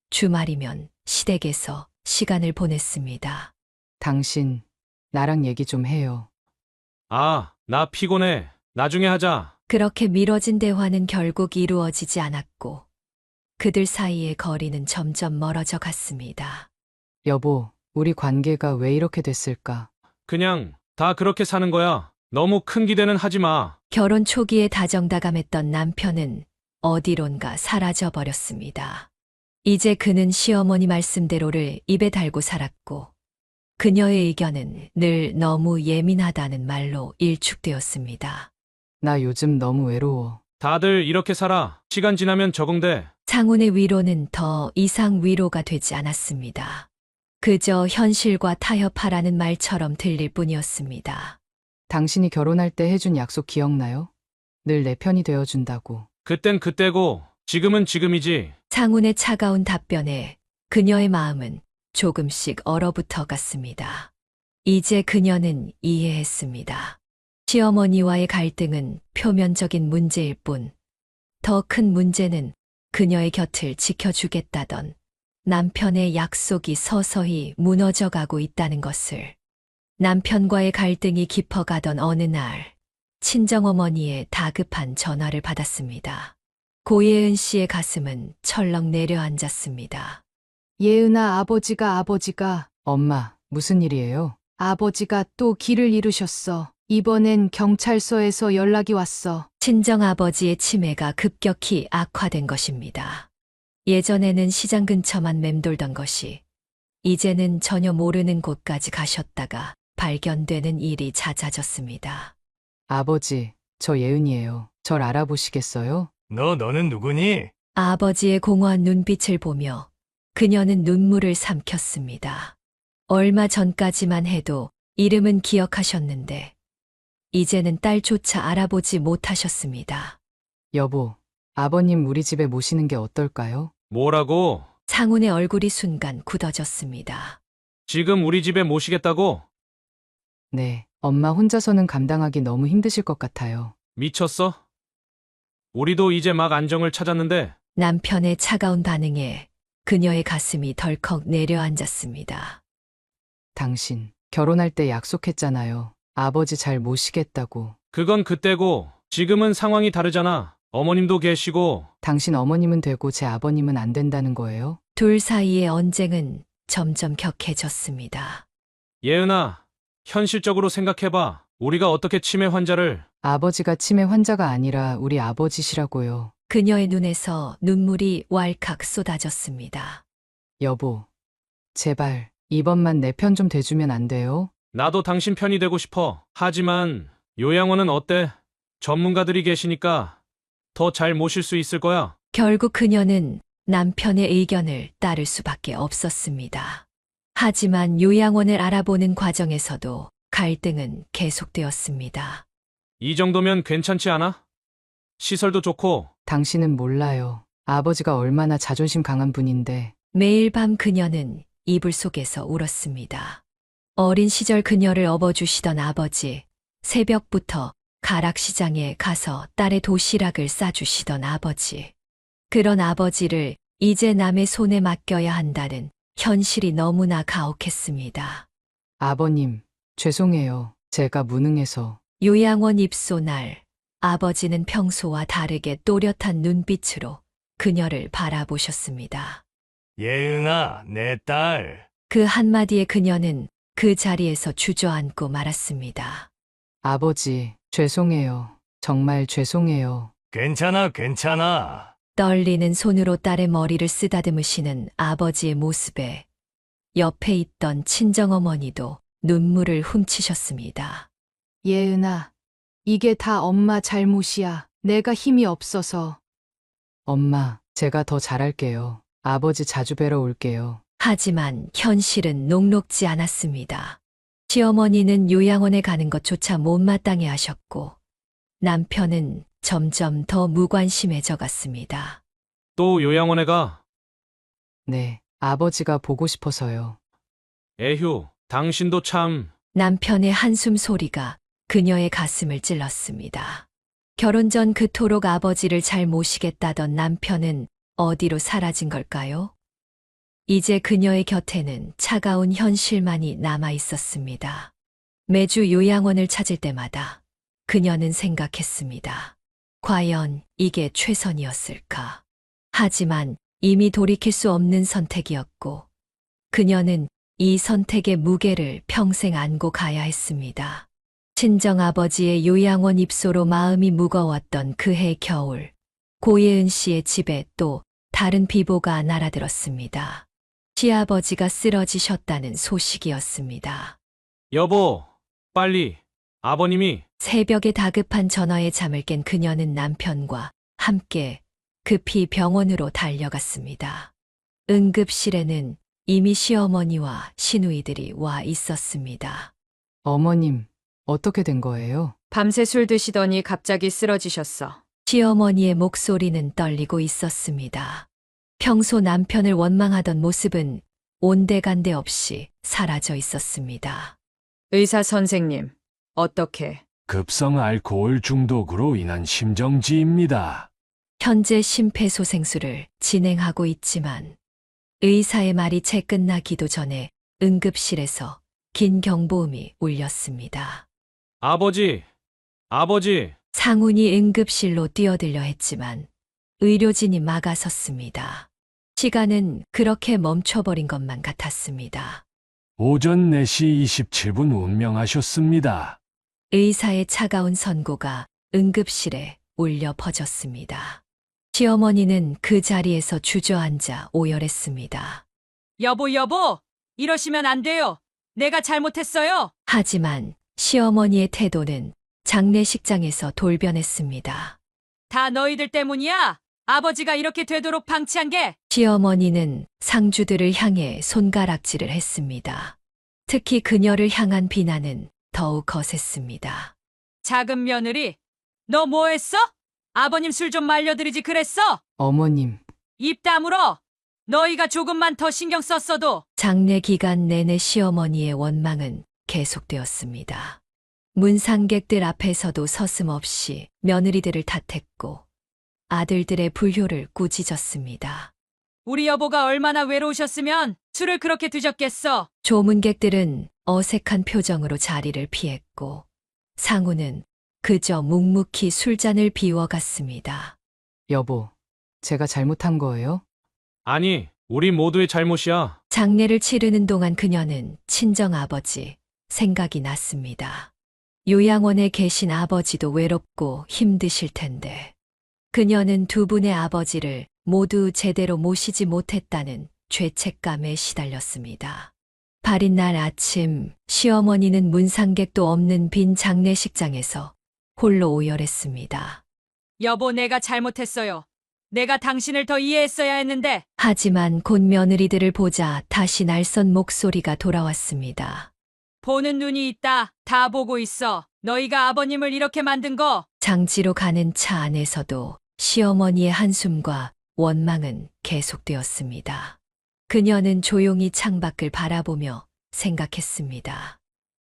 주말이면 시댁에서 시간을 보냈습니다. 당신, 나랑 얘기 좀 해요. 아, 나 피곤해. 나중에 하자. 그렇게 미뤄진 대화는 결국 이루어지지 않았고 그들 사이의 거리는 점점 멀어져 갔습니다. 여보, 우리 관계가 왜 이렇게 됐을까? 그냥 다 그렇게 사는 거야. 너무 큰 기대는 하지 마. 결혼 초기에 다정다감했던 남편은 어디론가 사라져 버렸습니다. 이제 그는 시어머니 말씀대로를 입에 달고 살았고 그녀의 의견은 늘 너무 예민하다는 말로 일축되었습니다. 나 요즘 너무 외로워. 다들 이렇게 살아. 시간 지나면 적응돼. 상훈의 위로는 더 이상 위로가 되지 않았습니다. 그저 현실과 타협하라는 말처럼 들릴 뿐이었습니다. 당신이 결혼할 때 해준 약속 기억나요? 늘 내 편이 되어준다고. 그땐 그때고 지금은 지금이지. 장훈의 차가운 답변에 그녀의 마음은 조금씩 얼어붙어 갔습니다. 이제 그녀는 이해했습니다. 시어머니와의 갈등은 표면적인 문제일 뿐, 더 큰 문제는 그녀의 곁을 지켜주겠다던 남편의 약속이 서서히 무너져 가고 있다는 것을. 남편과의 갈등이 깊어가던 어느 날, 친정어머니의 다급한 전화를 받았습니다. 고예은 씨의 가슴은 철렁 내려앉았습니다. 예은아, 아버지가 엄마, 무슨 일이에요? 아버지가 또 길을 잃으셨어. 이번엔 경찰서에서 연락이 왔어. 친정아버지의 치매가 급격히 악화된 것입니다. 예전에는 시장 근처만 맴돌던 것이 이제는 전혀 모르는 곳까지 가셨다가 발견되는 일이 잦아졌습니다. 아버지, 저 예은이에요. 절 알아보시겠어요? 너는 누구니? 아버지의 공허한 눈빛을 보며 그녀는 눈물을 삼켰습니다. 얼마 전까지만 해도 이름은 기억하셨는데 이제는 딸조차 알아보지 못하셨습니다. 여보, 아버님 우리 집에 모시는 게 어떨까요? 뭐라고? 상훈의 얼굴이 순간 굳어졌습니다. 지금 우리 집에 모시겠다고? 네, 엄마 혼자서는 감당하기 너무 힘드실 것 같아요. 미쳤어? 우리도 이제 막 안정을 찾았는데. 남편의 차가운 반응에 그녀의 가슴이 덜컥 내려앉았습니다. 당신, 결혼할 때 약속했잖아요. 아버지 잘 모시겠다고. 그건 그때고 지금은 상황이 다르잖아. 어머님도 계시고. 당신 어머님은 되고 제 아버님은 안 된다는 거예요? 둘 사이의 언쟁은 점점 격해졌습니다. 예은아, 현실적으로 생각해봐. 우리가 어떻게 치매 환자를. 아버지가 치매 환자가 아니라 우리 아버지시라고요. 그녀의 눈에서 눈물이 왈칵 쏟아졌습니다. 여보, 제발 이번만 내 편 좀 대주면 안 돼요? 나도 당신 편이 되고 싶어. 하지만 요양원은 어때? 전문가들이 계시니까 더 잘 모실 수 있을 거야. 결국 그녀는 남편의 의견을 따를 수밖에 없었습니다. 하지만 요양원을 알아보는 과정에서도 갈등은 계속되었습니다. 이 정도면 괜찮지 않아? 시설도 좋고. 당신은 몰라요. 아버지가 얼마나 자존심 강한 분인데. 매일 밤 그녀는 이불 속에서 울었습니다. 어린 시절 그녀를 업어주시던 아버지, 새벽부터 가락시장에 가서 딸의 도시락을 싸주시던 아버지. 그런 아버지를 이제 남의 손에 맡겨야 한다는 현실이 너무나 가혹했습니다. 아버님, 죄송해요. 제가 무능해서. 요양원 입소 날, 아버지는 평소와 다르게 또렷한 눈빛으로 그녀를 바라보셨습니다. 예은아, 내 딸. 그 한마디에 그녀는 그 자리에서 주저앉고 말았습니다. 아버지, 죄송해요. 정말 죄송해요. 괜찮아. 떨리는 손으로 딸의 머리를 쓰다듬으시는 아버지의 모습에 옆에 있던 친정어머니도 눈물을 훔치셨습니다. 예은아, 이게 다 엄마 잘못이야. 내가 힘이 없어서. 엄마, 제가 더 잘할게요. 아버지 자주 뵈러 올게요. 하지만 현실은 녹록지 않았습니다. 시어머니는 요양원에 가는 것조차 못마땅해 하셨고 남편은 점점 더 무관심해져 갔습니다. 또 요양원에 가. 네, 아버지가 보고 싶어서요. 에휴, 당신도 참. 남편의 한숨 소리가 그녀의 가슴을 찔렀습니다. 결혼 전 그토록 아버지를 잘 모시겠다던 남편은 어디로 사라진 걸까요? 이제 그녀의 곁에는 차가운 현실만이 남아 있었습니다. 매주 요양원을 찾을 때마다 그녀는 생각했습니다. 과연 이게 최선이었을까? 하지만 이미 돌이킬 수 없는 선택이었고 그녀는 이 선택의 무게를 평생 안고 가야 했습니다. 친정아버지의 요양원 입소로 마음이 무거웠던 그해 겨울, 고예은 씨의 집에 또 다른 비보가 날아들었습니다. 시아버지가 쓰러지셨다는 소식이었습니다. 여보, 빨리. 아버님이. 새벽에 다급한 전화에 잠을 깬 그녀는 남편과 함께 급히 병원으로 달려갔습니다. 응급실에는 이미 시어머니와 시누이들이 와 있었습니다. 어머님, 어떻게 된 거예요? 밤새 술 드시더니 갑자기 쓰러지셨어. 시어머니의 목소리는 떨리고 있었습니다. 평소 남편을 원망하던 모습은 온데간데 없이 사라져 있었습니다. 의사 선생님, 어떻게? 급성 알코올 중독으로 인한 심정지입니다. 현재 심폐소생술을 진행하고 있지만 의사의 말이 채 끝나기도 전에 응급실에서 긴 경보음이 울렸습니다. 아버지, 아버지, 상훈이 응급실로 뛰어들려 했지만 의료진이 막아섰습니다. 시간은 그렇게 멈춰버린 것만 같았습니다. 오전 4시 27분 운명하셨습니다. 의사의 차가운 선고가 응급실에 울려 퍼졌습니다. 시어머니는 그 자리에서 주저앉아 오열했습니다. 여보, 이러시면 안 돼요. 내가 잘못했어요. 하지만 시어머니의 태도는 장례식장에서 돌변했습니다. 다 너희들 때문이야. 아버지가 이렇게 되도록 방치한 게. 시어머니는 상주들을 향해 손가락질을 했습니다. 특히 그녀를 향한 비난은 더욱 거셌습니다. 작은 며느리, 너 뭐 했어? 아버님 술 좀 말려드리지 그랬어? 어머님, 입 다물어. 너희가 조금만 더 신경 썼어도. 장례 기간 내내 시어머니의 원망은 계속되었습니다. 문상객들 앞에서도 서슴없이 며느리들을 탓했고 아들들의 불효를 꾸짖었습니다. 우리 여보가 얼마나 외로우셨으면 술을 그렇게 드셨겠어. 조문객들은 어색한 표정으로 자리를 피했고 상우는 그저 묵묵히 술잔을 비워갔습니다. 여보, 제가 잘못한 거예요? 아니, 우리 모두의 잘못이야. 장례를 치르는 동안 그녀는 친정아버지 생각이 났습니다. 요양원에 계신 아버지도 외롭고 힘드실 텐데 그녀는 두 분의 아버지를 모두 제대로 모시지 못했다는 죄책감에 시달렸습니다. 발인 날 아침 시어머니는 문상객도 없는 빈 장례식장에서 홀로 오열했습니다. 여보, 내가 잘못했어요. 내가 당신을 더 이해했어야 했는데. 하지만 곧 며느리들을 보자 다시 날선 목소리가 돌아왔습니다. 보는 눈이 있다. 다 보고 있어. 너희가 아버님을 이렇게 만든 거. 장지로 가는 차 안에서도 시어머니의 한숨과 원망은 계속되었습니다. 그녀는 조용히 창밖을 바라보며 생각했습니다.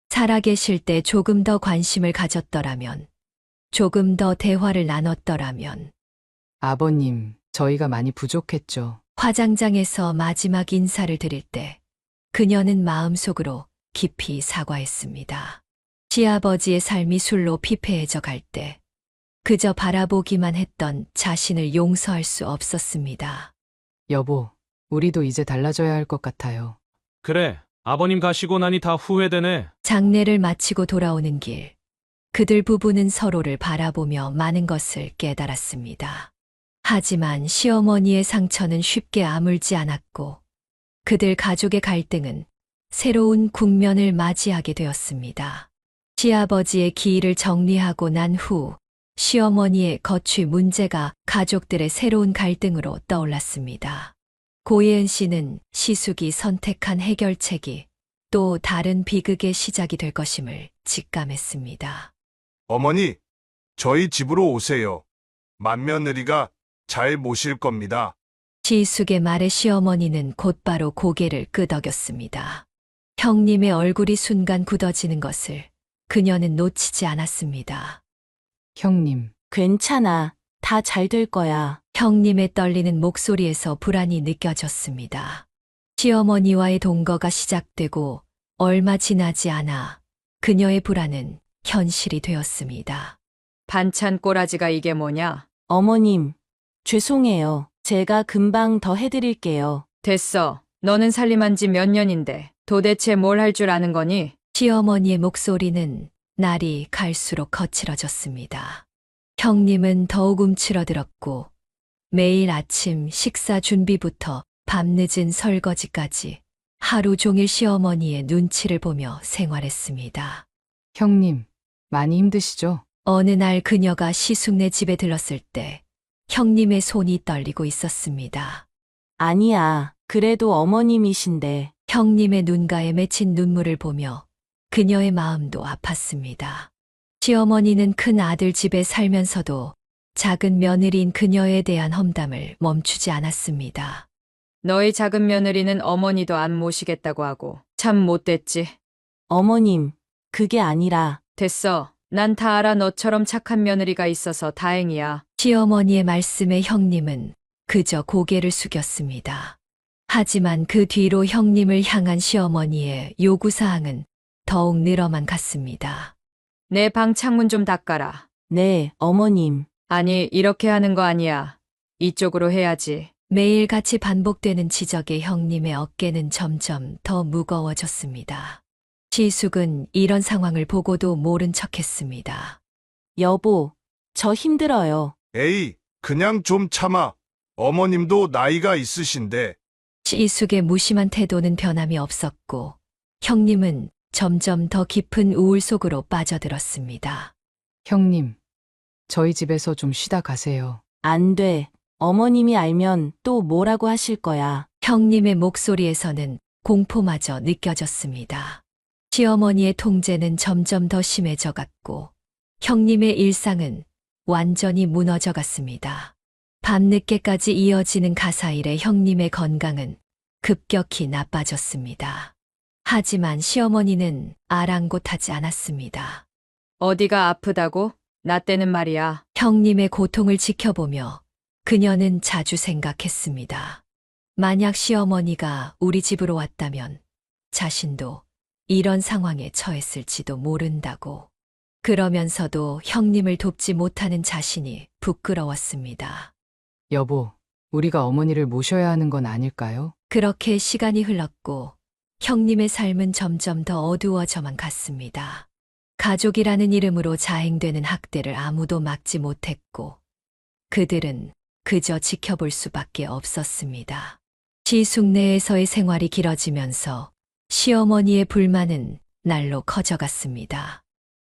살아계실 때 조금 더 관심을 가졌더라면, 조금 더 대화를 나눴더라면. 아버님, 저희가 많이 부족했죠. 화장장에서 마지막 인사를 드릴 때 그녀는 마음속으로 깊이 사과했습니다. 시아버지의 삶이 술로 피폐해져 갈 때 그저 바라보기만 했던 자신을 용서할 수 없었습니다. 여보, 우리도 이제 달라져야 할 것 같아요. 그래, 아버님 가시고 나니 다 후회되네. 장례를 마치고 돌아오는 길, 그들 부부는 서로를 바라보며 많은 것을 깨달았습니다. 하지만 시어머니의 상처는 쉽게 아물지 않았고 그들 가족의 갈등은 새로운 국면을 맞이하게 되었습니다. 시아버지의 기일을 정리하고 난 후 시어머니의 거취 문제가 가족들의 새로운 갈등으로 떠올랐습니다. 고예은 씨는 시숙이 선택한 해결책이 또 다른 비극의 시작이 될 것임을 직감했습니다. 어머니, 저희 집으로 오세요. 맏며느리가 잘 모실 겁니다. 시숙의 말에 시어머니는 곧바로 고개를 끄덕였습니다. 형님의 얼굴이 순간 굳어지는 것을 그녀는 놓치지 않았습니다. 형님, 괜찮아. 다 잘 될 거야. 형님의 떨리는 목소리에서 불안이 느껴졌습니다. 시어머니와의 동거가 시작되고 얼마 지나지 않아 그녀의 불안은 현실이 되었습니다. 반찬 꼬라지가 이게 뭐냐? 어머님, 죄송해요. 제가 금방 더 해드릴게요. 됐어. 너는 살림한 지 몇 년인데 도대체 뭘 할 줄 아는 거니? 시어머니의 목소리는 날이 갈수록 거칠어졌습니다. 형님은 더욱 움츠러들었고 매일 아침 식사 준비부터 밤늦은 설거지까지 하루 종일 시어머니의 눈치를 보며 생활했습니다. 형님, 많이 힘드시죠? 어느 날 그녀가 시숙네 집에 들렀을 때 형님의 손이 떨리고 있었습니다. 아니야. 그래도 어머님이신데. 형님의 눈가에 맺힌 눈물을 보며 그녀의 마음도 아팠습니다. 시어머니는 큰 아들 집에 살면서도 작은 며느리인 그녀에 대한 험담을 멈추지 않았습니다. 너희 작은 며느리는 어머니도 안 모시겠다고 하고 참 못됐지. 어머님, 그게 아니라 됐어. 난 다 알아. 너처럼 착한 며느리가 있어서 다행이야. 시어머니의 말씀에 형님은 그저 고개를 숙였습니다. 하지만 그 뒤로 형님을 향한 시어머니의 요구사항은 더욱 늘어만 갔습니다. 내 방 창문 좀 닦아라. 네, 어머님. 아니, 이렇게 하는 거 아니야. 이쪽으로 해야지. 매일같이 반복되는 지적에 형님의 어깨는 점점 더 무거워졌습니다. 지숙은 이런 상황을 보고도 모른 척했습니다. 여보, 저 힘들어요. 에이, 그냥 좀 참아. 어머님도 나이가 있으신데. 지숙의 무심한 태도는 변함이 없었고 형님은 점점 더 깊은 우울 속으로 빠져들었습니다. 형님, 저희 집에서 좀 쉬다 가세요. 안 돼. 어머님이 알면 또 뭐라고 하실 거야. 형님의 목소리에서는 공포마저 느껴졌습니다. 시어머니의 통제는 점점 더 심해져 갔고 형님의 일상은 완전히 무너져 갔습니다. 밤늦게까지 이어지는 가사일에 형님의 건강은 급격히 나빠졌습니다. 하지만 시어머니는 아랑곳하지 않았습니다. 어디가 아프다고? 나 때는 말이야. 형님의 고통을 지켜보며 그녀는 자주 생각했습니다. 만약 시어머니가 우리 집으로 왔다면 자신도 이런 상황에 처했을지도 모른다고. 그러면서도 형님을 돕지 못하는 자신이 부끄러웠습니다. 여보, 우리가 어머니를 모셔야 하는 건 아닐까요? 그렇게 시간이 흘렀고 형님의 삶은 점점 더 어두워져만 갔습니다. 가족이라는 이름으로 자행되는 학대를 아무도 막지 못했고 그들은 그저 지켜볼 수밖에 없었습니다. 지숙 내에서의 생활이 길어지면서 시어머니의 불만은 날로 커져갔습니다.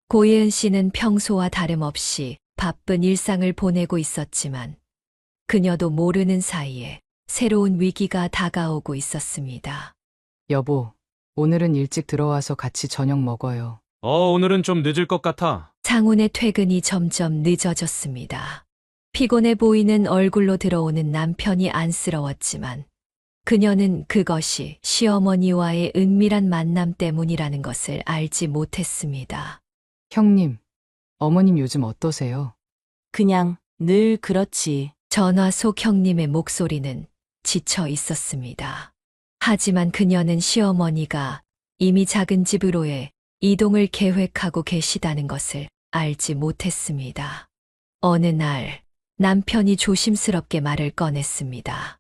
고예은 씨는 평소와 다름없이 바쁜 일상을 보내고 있었지만 그녀도 모르는 사이에 새로운 위기가 다가오고 있었습니다. 여보, 오늘은 일찍 들어와서 같이 저녁 먹어요. 오늘은 좀 늦을 것 같아. 상훈의 퇴근이 점점 늦어졌습니다. 피곤해 보이는 얼굴로 들어오는 남편이 안쓰러웠지만 그녀는 그것이 시어머니와의 은밀한 만남 때문이라는 것을 알지 못했습니다. 형님, 어머님 요즘 어떠세요? 그냥 늘 그렇지. 전화 속 형님의 목소리는 지쳐 있었습니다. 하지만 그녀는 시어머니가 이미 작은 집으로의 이동을 계획하고 계시다는 것을 알지 못했습니다. 어느 날 남편이 조심스럽게 말을 꺼냈습니다.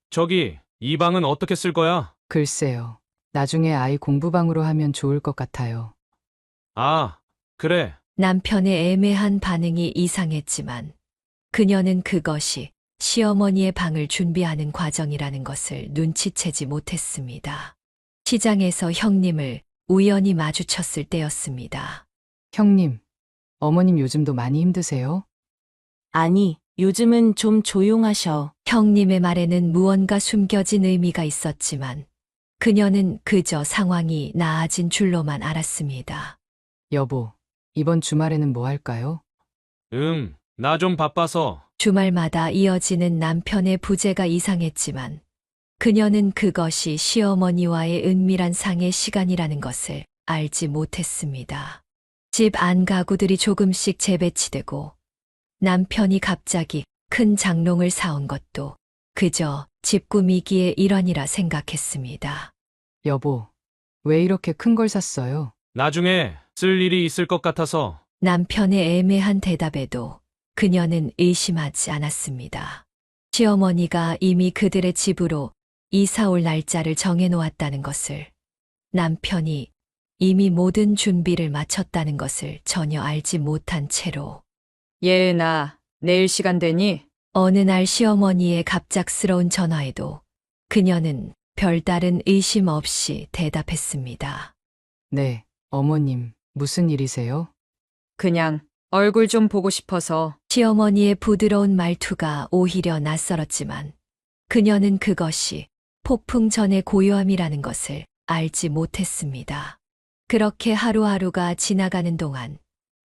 저기, 이 방은 어떻게 쓸 거야? 글쎄요. 나중에 아이 공부방으로 하면 좋을 것 같아요. 아, 그래. 남편의 애매한 반응이 이상했지만 그녀는 그것이 시어머니의 방을 준비하는 과정이라는 것을 눈치채지 못했습니다. 시장에서 형님을 우연히 마주쳤을 때였습니다. 형님, 어머님 요즘도 많이 힘드세요? 아니, 요즘은 좀 조용하셔. 형님의 말에는 무언가 숨겨진 의미가 있었지만 그녀는 그저 상황이 나아진 줄로만 알았습니다. 여보, 이번 주말에는 뭐 할까요? 나 좀 바빠서. 주말마다 이어지는 남편의 부재가 이상했지만 그녀는 그것이 시어머니와의 은밀한 상의 시간이라는 것을 알지 못했습니다. 집 안 가구들이 조금씩 재배치되고 남편이 갑자기 큰 장롱을 사온 것도 그저 집 꾸미기의 일환이라 생각했습니다. 여보, 왜 이렇게 큰 걸 샀어요? 나중에 쓸 일이 있을 것 같아서. 남편의 애매한 대답에도 그녀는 의심하지 않았습니다. 시어머니가 이미 그들의 집으로 이사 올 날짜를 정해놓았다는 것을, 남편이 이미 모든 준비를 마쳤다는 것을 전혀 알지 못한 채로 예은아, 내일 시간 되니? 어느 날 시어머니의 갑작스러운 전화에도 그녀는 별다른 의심 없이 대답했습니다. 네, 어머님, 무슨 일이세요? 그냥 얼굴 좀 보고 싶어서. 시어머니의 부드러운 말투가 오히려 낯설었지만 그녀는 그것이 폭풍 전의 고요함이라는 것을 알지 못했습니다. 그렇게 하루하루가 지나가는 동안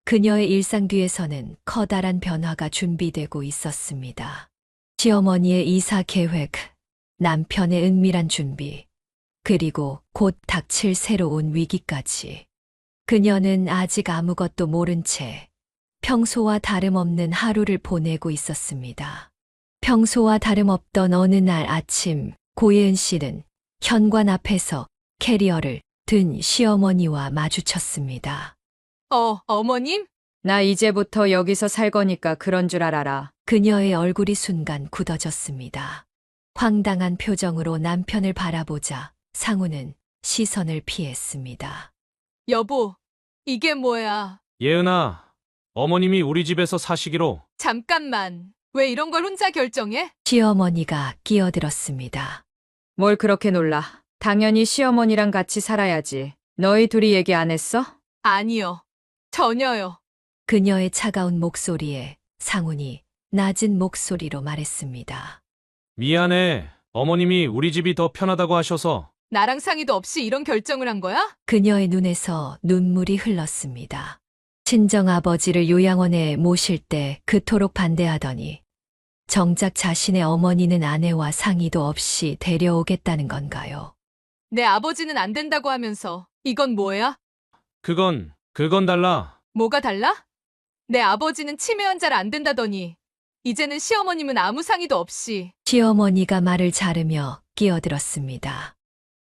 그녀의 일상 뒤에서는 커다란 변화가 준비되고 있었습니다. 시어머니의 이사 계획, 남편의 은밀한 준비, 그리고 곧 닥칠 새로운 위기까지. 그녀는 아직 아무것도 모른 채 평소와 다름없는 하루를 보내고 있었습니다. 평소와 다름없던 어느 날 아침, 고예은 씨는 현관 앞에서 캐리어를 든 시어머니와 마주쳤습니다. 어머님? 나 이제부터 여기서 살 거니까 그런 줄 알아라. 그녀의 얼굴이 순간 굳어졌습니다. 황당한 표정으로 남편을 바라보자 상우는 시선을 피했습니다. 여보, 이게 뭐야? 예은아, 어머님이 우리 집에서 사시기로. 잠깐만. 왜 이런 걸 혼자 결정해? 시어머니가 끼어들었습니다. 뭘 그렇게 놀라. 당연히 시어머니랑 같이 살아야지. 너희 둘이 얘기 안 했어? 아니요. 전혀요. 그녀의 차가운 목소리에 상훈이 낮은 목소리로 말했습니다. 미안해. 어머님이 우리 집이 더 편하다고 하셔서. 나랑 상의도 없이 이런 결정을 한 거야? 그녀의 눈에서 눈물이 흘렀습니다. 친정아버지를 요양원에 모실 때 그토록 반대하더니 정작 자신의 어머니는 아내와 상의도 없이 데려오겠다는 건가요? 내 아버지는 안 된다고 하면서 이건 뭐야? 그건 달라. 뭐가 달라? 내 아버지는 치매 환자라 안 된다더니 이제는 시어머님은 아무 상의도 없이. 시어머니가 말을 자르며 끼어들었습니다.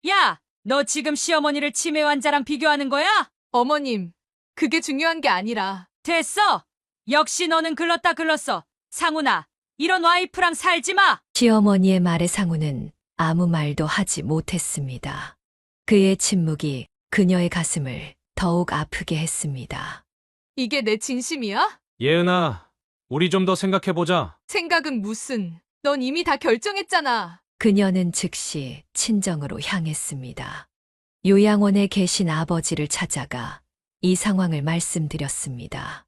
야! 너 지금 시어머니를 치매 환자랑 비교하는 거야? 어머님, 그게 중요한 게 아니라. 됐어! 역시 너는 글렀다 글렀어. 상훈아, 이런 와이프랑 살지 마! 시어머니의 말에 상우는 아무 말도 하지 못했습니다. 그의 침묵이 그녀의 가슴을 더욱 아프게 했습니다. 이게 내 진심이야? 예은아, 우리 좀 더 생각해보자. 생각은 무슨. 넌 이미 다 결정했잖아. 그녀는 즉시 친정으로 향했습니다. 요양원에 계신 아버지를 찾아가 이 상황을 말씀드렸습니다.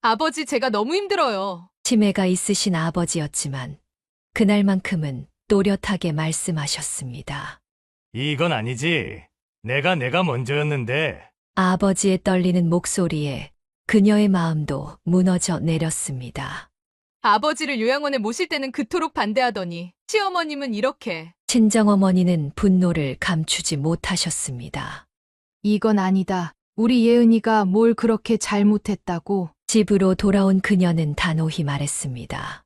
아버지, 제가 너무 힘들어요. 치매가 있으신 아버지였지만 그날만큼은 또렷하게 말씀하셨습니다. 이건 아니지. 내가 먼저였는데. 아버지의 떨리는 목소리에 그녀의 마음도 무너져 내렸습니다. 아버지를 요양원에 모실 때는 그토록 반대하더니 시어머님은 이렇게. 친정어머니는 분노를 감추지 못하셨습니다. 이건 아니다. 우리 예은이가 뭘 그렇게 잘못했다고. 집으로 돌아온 그녀는 단호히 말했습니다.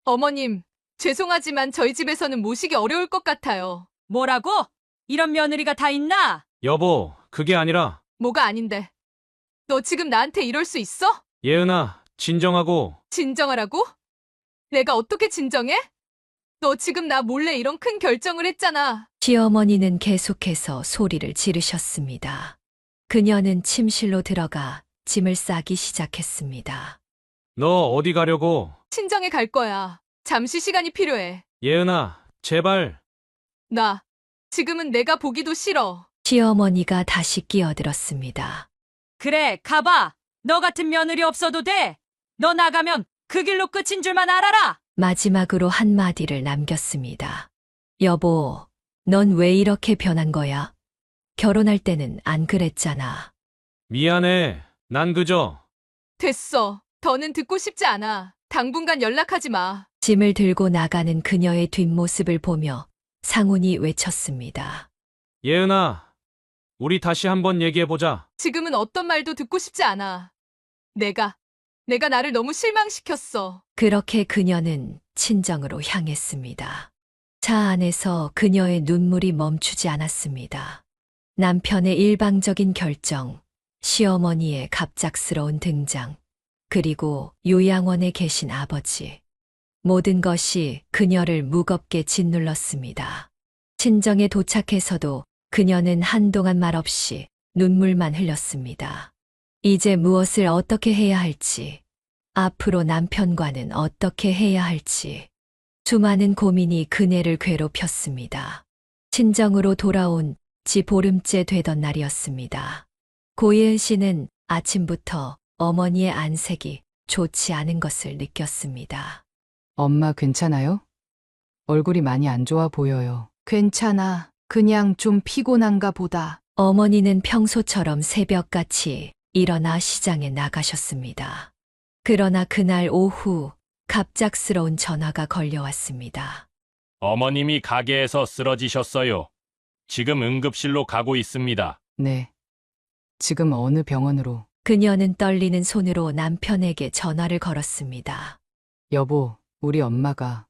어머님, 죄송하지만 저희 집에서는 모시기 어려울 것 같아요. 뭐라고? 이런 며느리가 다 있나? 여보, 그게 아니라. 뭐가 아닌데. 너 지금 나한테 이럴 수 있어? 예은아, 진정하고. 진정하라고? 내가 어떻게 진정해? 너 지금 나 몰래 이런 큰 결정을 했잖아. 시어머니는 계속해서 소리를 지르셨습니다. 그녀는 침실로 들어가 짐을 싸기 시작했습니다. 너 어디 가려고? 친정에 갈 거야. 잠시 시간이 필요해. 예은아, 제발. 지금은 내가 보기도 싫어. 시어머니가 다시 끼어들었습니다. 그래, 가봐. 너 같은 며느리 없어도 돼. 너 나가면 그 길로 끝인 줄만 알아라. 마지막으로 한마디를 남겼습니다. 여보, 넌 왜 이렇게 변한 거야? 결혼할 때는 안 그랬잖아. 미안해. 난 그저. 됐어. 더는 듣고 싶지 않아. 당분간 연락하지 마. 짐을 들고 나가는 그녀의 뒷모습을 보며 상훈이 외쳤습니다. 예은아, 우리 다시 한번 얘기해보자. 지금은 어떤 말도 듣고 싶지 않아. 내가 나를 너무 실망시켰어. 그렇게 그녀는 친정으로 향했습니다. 차 안에서 그녀의 눈물이 멈추지 않았습니다. 남편의 일방적인 결정, 시어머니의 갑작스러운 등장, 그리고 요양원에 계신 아버지. 모든 것이 그녀를 무겁게 짓눌렀습니다. 친정에 도착해서도 그녀는 한동안 말없이 눈물만 흘렸습니다. 이제 무엇을 어떻게 해야 할지, 앞으로 남편과는 어떻게 해야 할지, 수많은 고민이 그네를 괴롭혔습니다. 친정으로 돌아온 지 보름째 되던 날이었습니다. 고예은 씨는 아침부터 어머니의 안색이 좋지 않은 것을 느꼈습니다. 엄마 괜찮아요? 얼굴이 많이 안 좋아 보여요. 괜찮아. 그냥 좀 피곤한가 보다. 어머니는 평소처럼 새벽같이 일어나 시장에 나가셨습니다. 그러나 그날 오후 갑작스러운 전화가 걸려왔습니다. 어머님이 가게에서 쓰러지셨어요. 지금 응급실로 가고 있습니다. 네. 지금 어느 병원으로? 그녀는 떨리는 손으로 남편에게 전화를 걸었습니다. 여보, 우리 엄마가,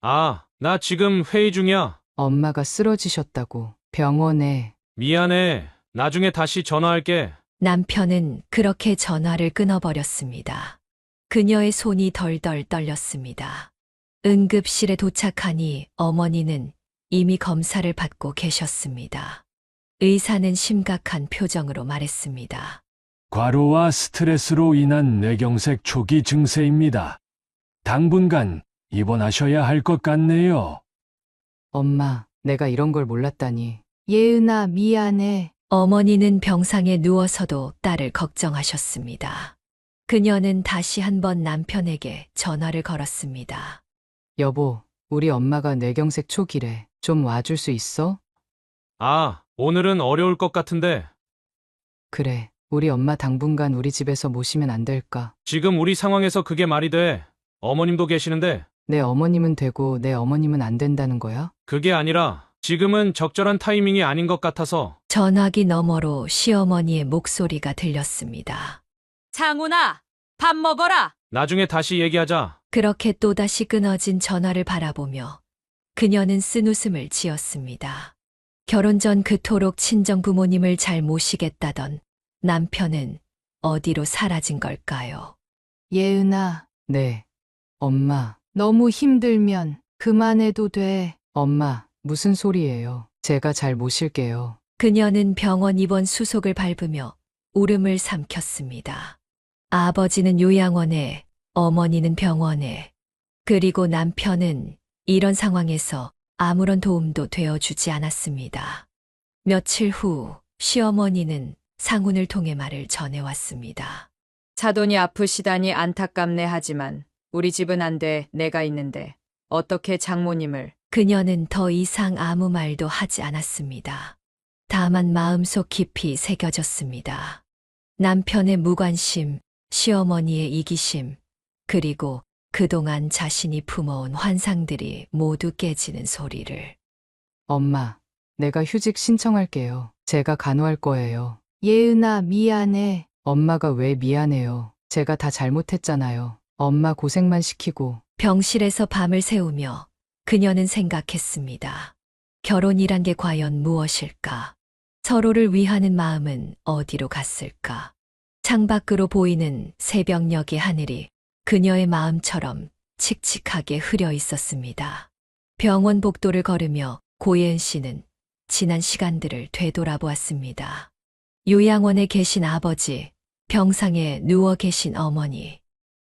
아, 나 지금 회의 중이야. 엄마가 쓰러지셨다고. 병원에. 미안해. 나중에 다시 전화할게. 남편은 그렇게 전화를 끊어버렸습니다. 그녀의 손이 덜덜 떨렸습니다. 응급실에 도착하니 어머니는 이미 검사를 받고 계셨습니다. 의사는 심각한 표정으로 말했습니다. 과로와 스트레스로 인한 뇌경색 초기 증세입니다. 당분간 입원하셔야 할 것 같네요. 엄마, 내가 이런 걸 몰랐다니. 예은아, 미안해. 어머니는 병상에 누워서도 딸을 걱정하셨습니다. 그녀는 다시 한번 남편에게 전화를 걸었습니다. 여보, 우리 엄마가 뇌경색 초기래. 좀 와줄 수 있어? 아, 오늘은 어려울 것 같은데. 그래. 우리 엄마 당분간 우리 집에서 모시면 안 될까? 지금 우리 상황에서 그게 말이 돼. 어머님도 계시는데. 내 어머님은 되고 내 어머님은 안 된다는 거야? 그게 아니라 지금은 적절한 타이밍이 아닌 것 같아서. 전화기 너머로 시어머니의 목소리가 들렸습니다. 창훈아, 밥 먹어라. 나중에 다시 얘기하자. 그렇게 또다시 끊어진 전화를 바라보며 그녀는 쓴웃음을 지었습니다. 결혼 전 그토록 친정 부모님을 잘 모시겠다던 남편은 어디로 사라진 걸까요? 예은아, 네. 엄마, 너무 힘들면 그만해도 돼. 엄마, 무슨 소리예요? 제가 잘 모실게요. 그녀는 병원 입원 수속을 밟으며 울음을 삼켰습니다. 아버지는 요양원에, 어머니는 병원에, 그리고 남편은 이런 상황에서 아무런 도움도 되어주지 않았습니다. 며칠 후 시어머니는 상훈을 통해 말을 전해왔습니다. 사돈이 아프시다니 안타깝네 하지만 우리 집은 안 돼. 내가 있는데 어떻게 장모님을. 그녀는 더 이상 아무 말도 하지 않았습니다. 다만 마음속 깊이 새겨졌습니다. 남편의 무관심, 시어머니의 이기심, 그리고 그동안 자신이 품어온 환상들이 모두 깨지는 소리를. 엄마, 내가 휴직 신청할게요. 제가 간호할 거예요. 예은아, 미안해. 엄마가 왜 미안해요? 제가 다 잘못했잖아요. 엄마 고생만 시키고. 병실에서 밤을 새우며 그녀는 생각했습니다. 결혼이란 게 과연 무엇일까? 서로를 위하는 마음은 어디로 갔을까? 창밖으로 보이는 새벽녘의 하늘이 그녀의 마음처럼 칙칙하게 흐려 있었습니다. 병원 복도를 걸으며 고예은 씨는 지난 시간들을 되돌아보았습니다. 요양원에 계신 아버지, 병상에 누워 계신 어머니,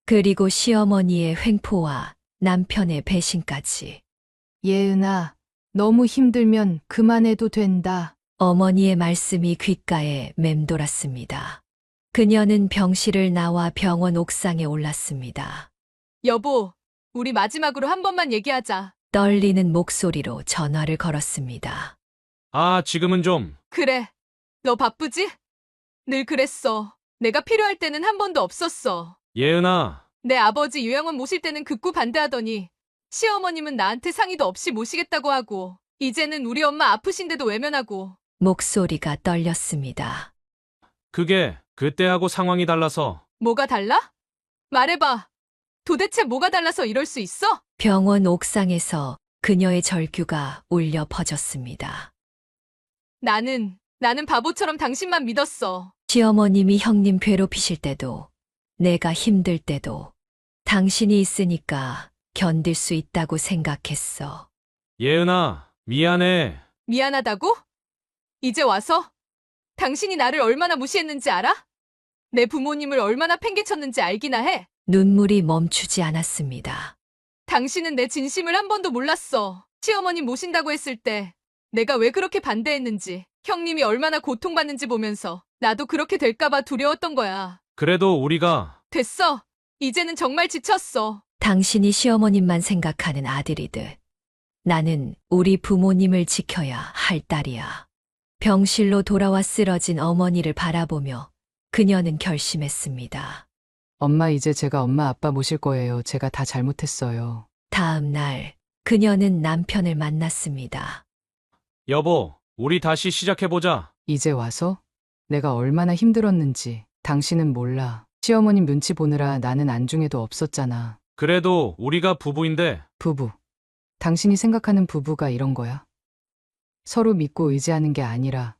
그리고 시어머니의 횡포와 남편의 배신까지. 예은아, 너무 힘들면 그만해도 된다. 어머니의 말씀이 귓가에 맴돌았습니다. 그녀는 병실을 나와 병원 옥상에 올랐습니다. 여보, 우리 마지막으로 한 번만 얘기하자. 떨리는 목소리로 전화를 걸었습니다. 아, 지금은 좀. 그래. 너 바쁘지? 늘 그랬어. 내가 필요할 때는 한 번도 없었어. 예은아, 내 아버지 요양원 모실 때는 극구 반대하더니 시어머님은 나한테 상의도 없이 모시겠다고 하고 이제는 우리 엄마 아프신데도 외면하고. 목소리가 떨렸습니다. 그게 그때하고 상황이 달라서. 뭐가 달라? 말해봐. 도대체 뭐가 달라서 이럴 수 있어? 병원 옥상에서 그녀의 절규가 울려 퍼졌습니다. 나는 바보처럼 당신만 믿었어. 시어머님이 형님 괴롭히실 때도, 내가 힘들 때도 당신이 있으니까 견딜 수 있다고 생각했어. 예은아, 미안해. 미안하다고? 이제 와서? 당신이 나를 얼마나 무시했는지 알아? 내 부모님을 얼마나 팽개쳤는지 알기나 해. 눈물이 멈추지 않았습니다. 당신은 내 진심을 한 번도 몰랐어. 시어머님 모신다고 했을 때 내가 왜 그렇게 반대했는지, 형님이 얼마나 고통받는지 보면서 나도 그렇게 될까봐 두려웠던 거야. 그래도 우리가. 됐어. 이제는 정말 지쳤어. 당신이 시어머님만 생각하는 아들이듯 나는 우리 부모님을 지켜야 할 딸이야. 병실로 돌아와 쓰러진 어머니를 바라보며 그녀는 결심했습니다. 엄마, 이제 제가 엄마 아빠 모실 거예요. 제가 다 잘못했어요. 다음 날 그녀는 남편을 만났습니다. 여보, 우리 다시 시작해보자. 이제 와서 내가 얼마나 힘들었는지 당신은 몰라. 시어머님 눈치 보느라 나는 안중에도 없었잖아. 그래도 우리가 부부인데 부부. 당신이 생각하는 부부가 이런 거야? 서로 믿고 의지하는 게 아니라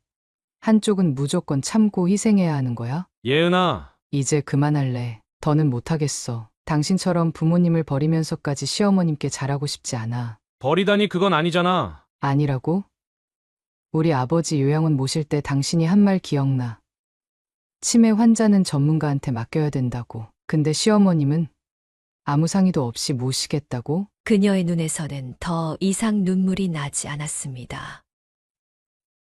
한쪽은 무조건 참고 희생해야 하는 거야? 예은아, 이제 그만할래. 더는 못하겠어. 당신처럼 부모님을 버리면서까지 시어머님께 잘하고 싶지 않아. 버리다니 그건 아니잖아. 아니라고? 우리 아버지 요양원 모실 때 당신이 한 말 기억나. 치매 환자는 전문가한테 맡겨야 된다고. 근데 시어머님은 아무 상의도 없이 모시겠다고? 그녀의 눈에서는 더 이상 눈물이 나지 않았습니다.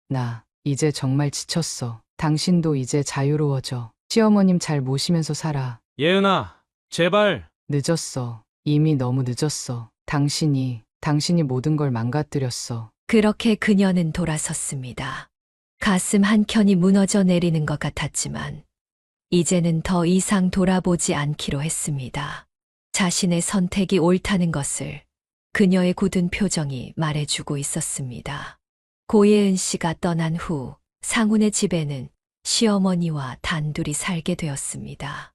나 이제 정말 지쳤어. 당신도 이제 자유로워져. 시어머님 잘 모시면서 살아. 예은아, 제발. 늦었어. 이미 너무 늦었어. 당신이 모든 걸 망가뜨렸어. 그렇게 그녀는 돌아섰습니다. 가슴 한켠이 무너져 내리는 것 같았지만 이제는 더 이상 돌아보지 않기로 했습니다. 자신의 선택이 옳다는 것을 그녀의 굳은 표정이 말해주고 있었습니다. 고예은 씨가 떠난 후 상훈의 집에는 시어머니와 단둘이 살게 되었습니다.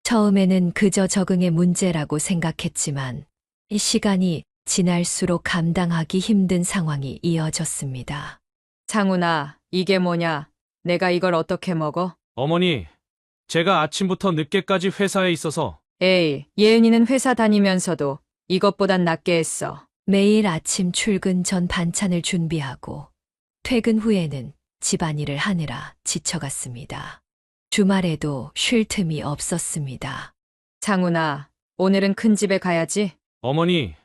처음에는 그저 적응의 문제라고 생각했지만 이 시간이 지날수록 감당하기 힘든 상황이 이어졌습니다. 상훈아, 이게 뭐냐? 내가 이걸 어떻게 먹어? 어머니, 제가 아침부터 늦게까지 회사에 있어서. 에이, 예은이는 회사 다니면서도 이것보단 낫게 했어. 매일 아침 출근 전 반찬을 준비하고 퇴근 후에는 집안일을 하느라 지쳐갔습니다. 주말에도 쉴 틈이 없었습니다. 상훈아, 오늘은 큰 집에 가야지. 어머니,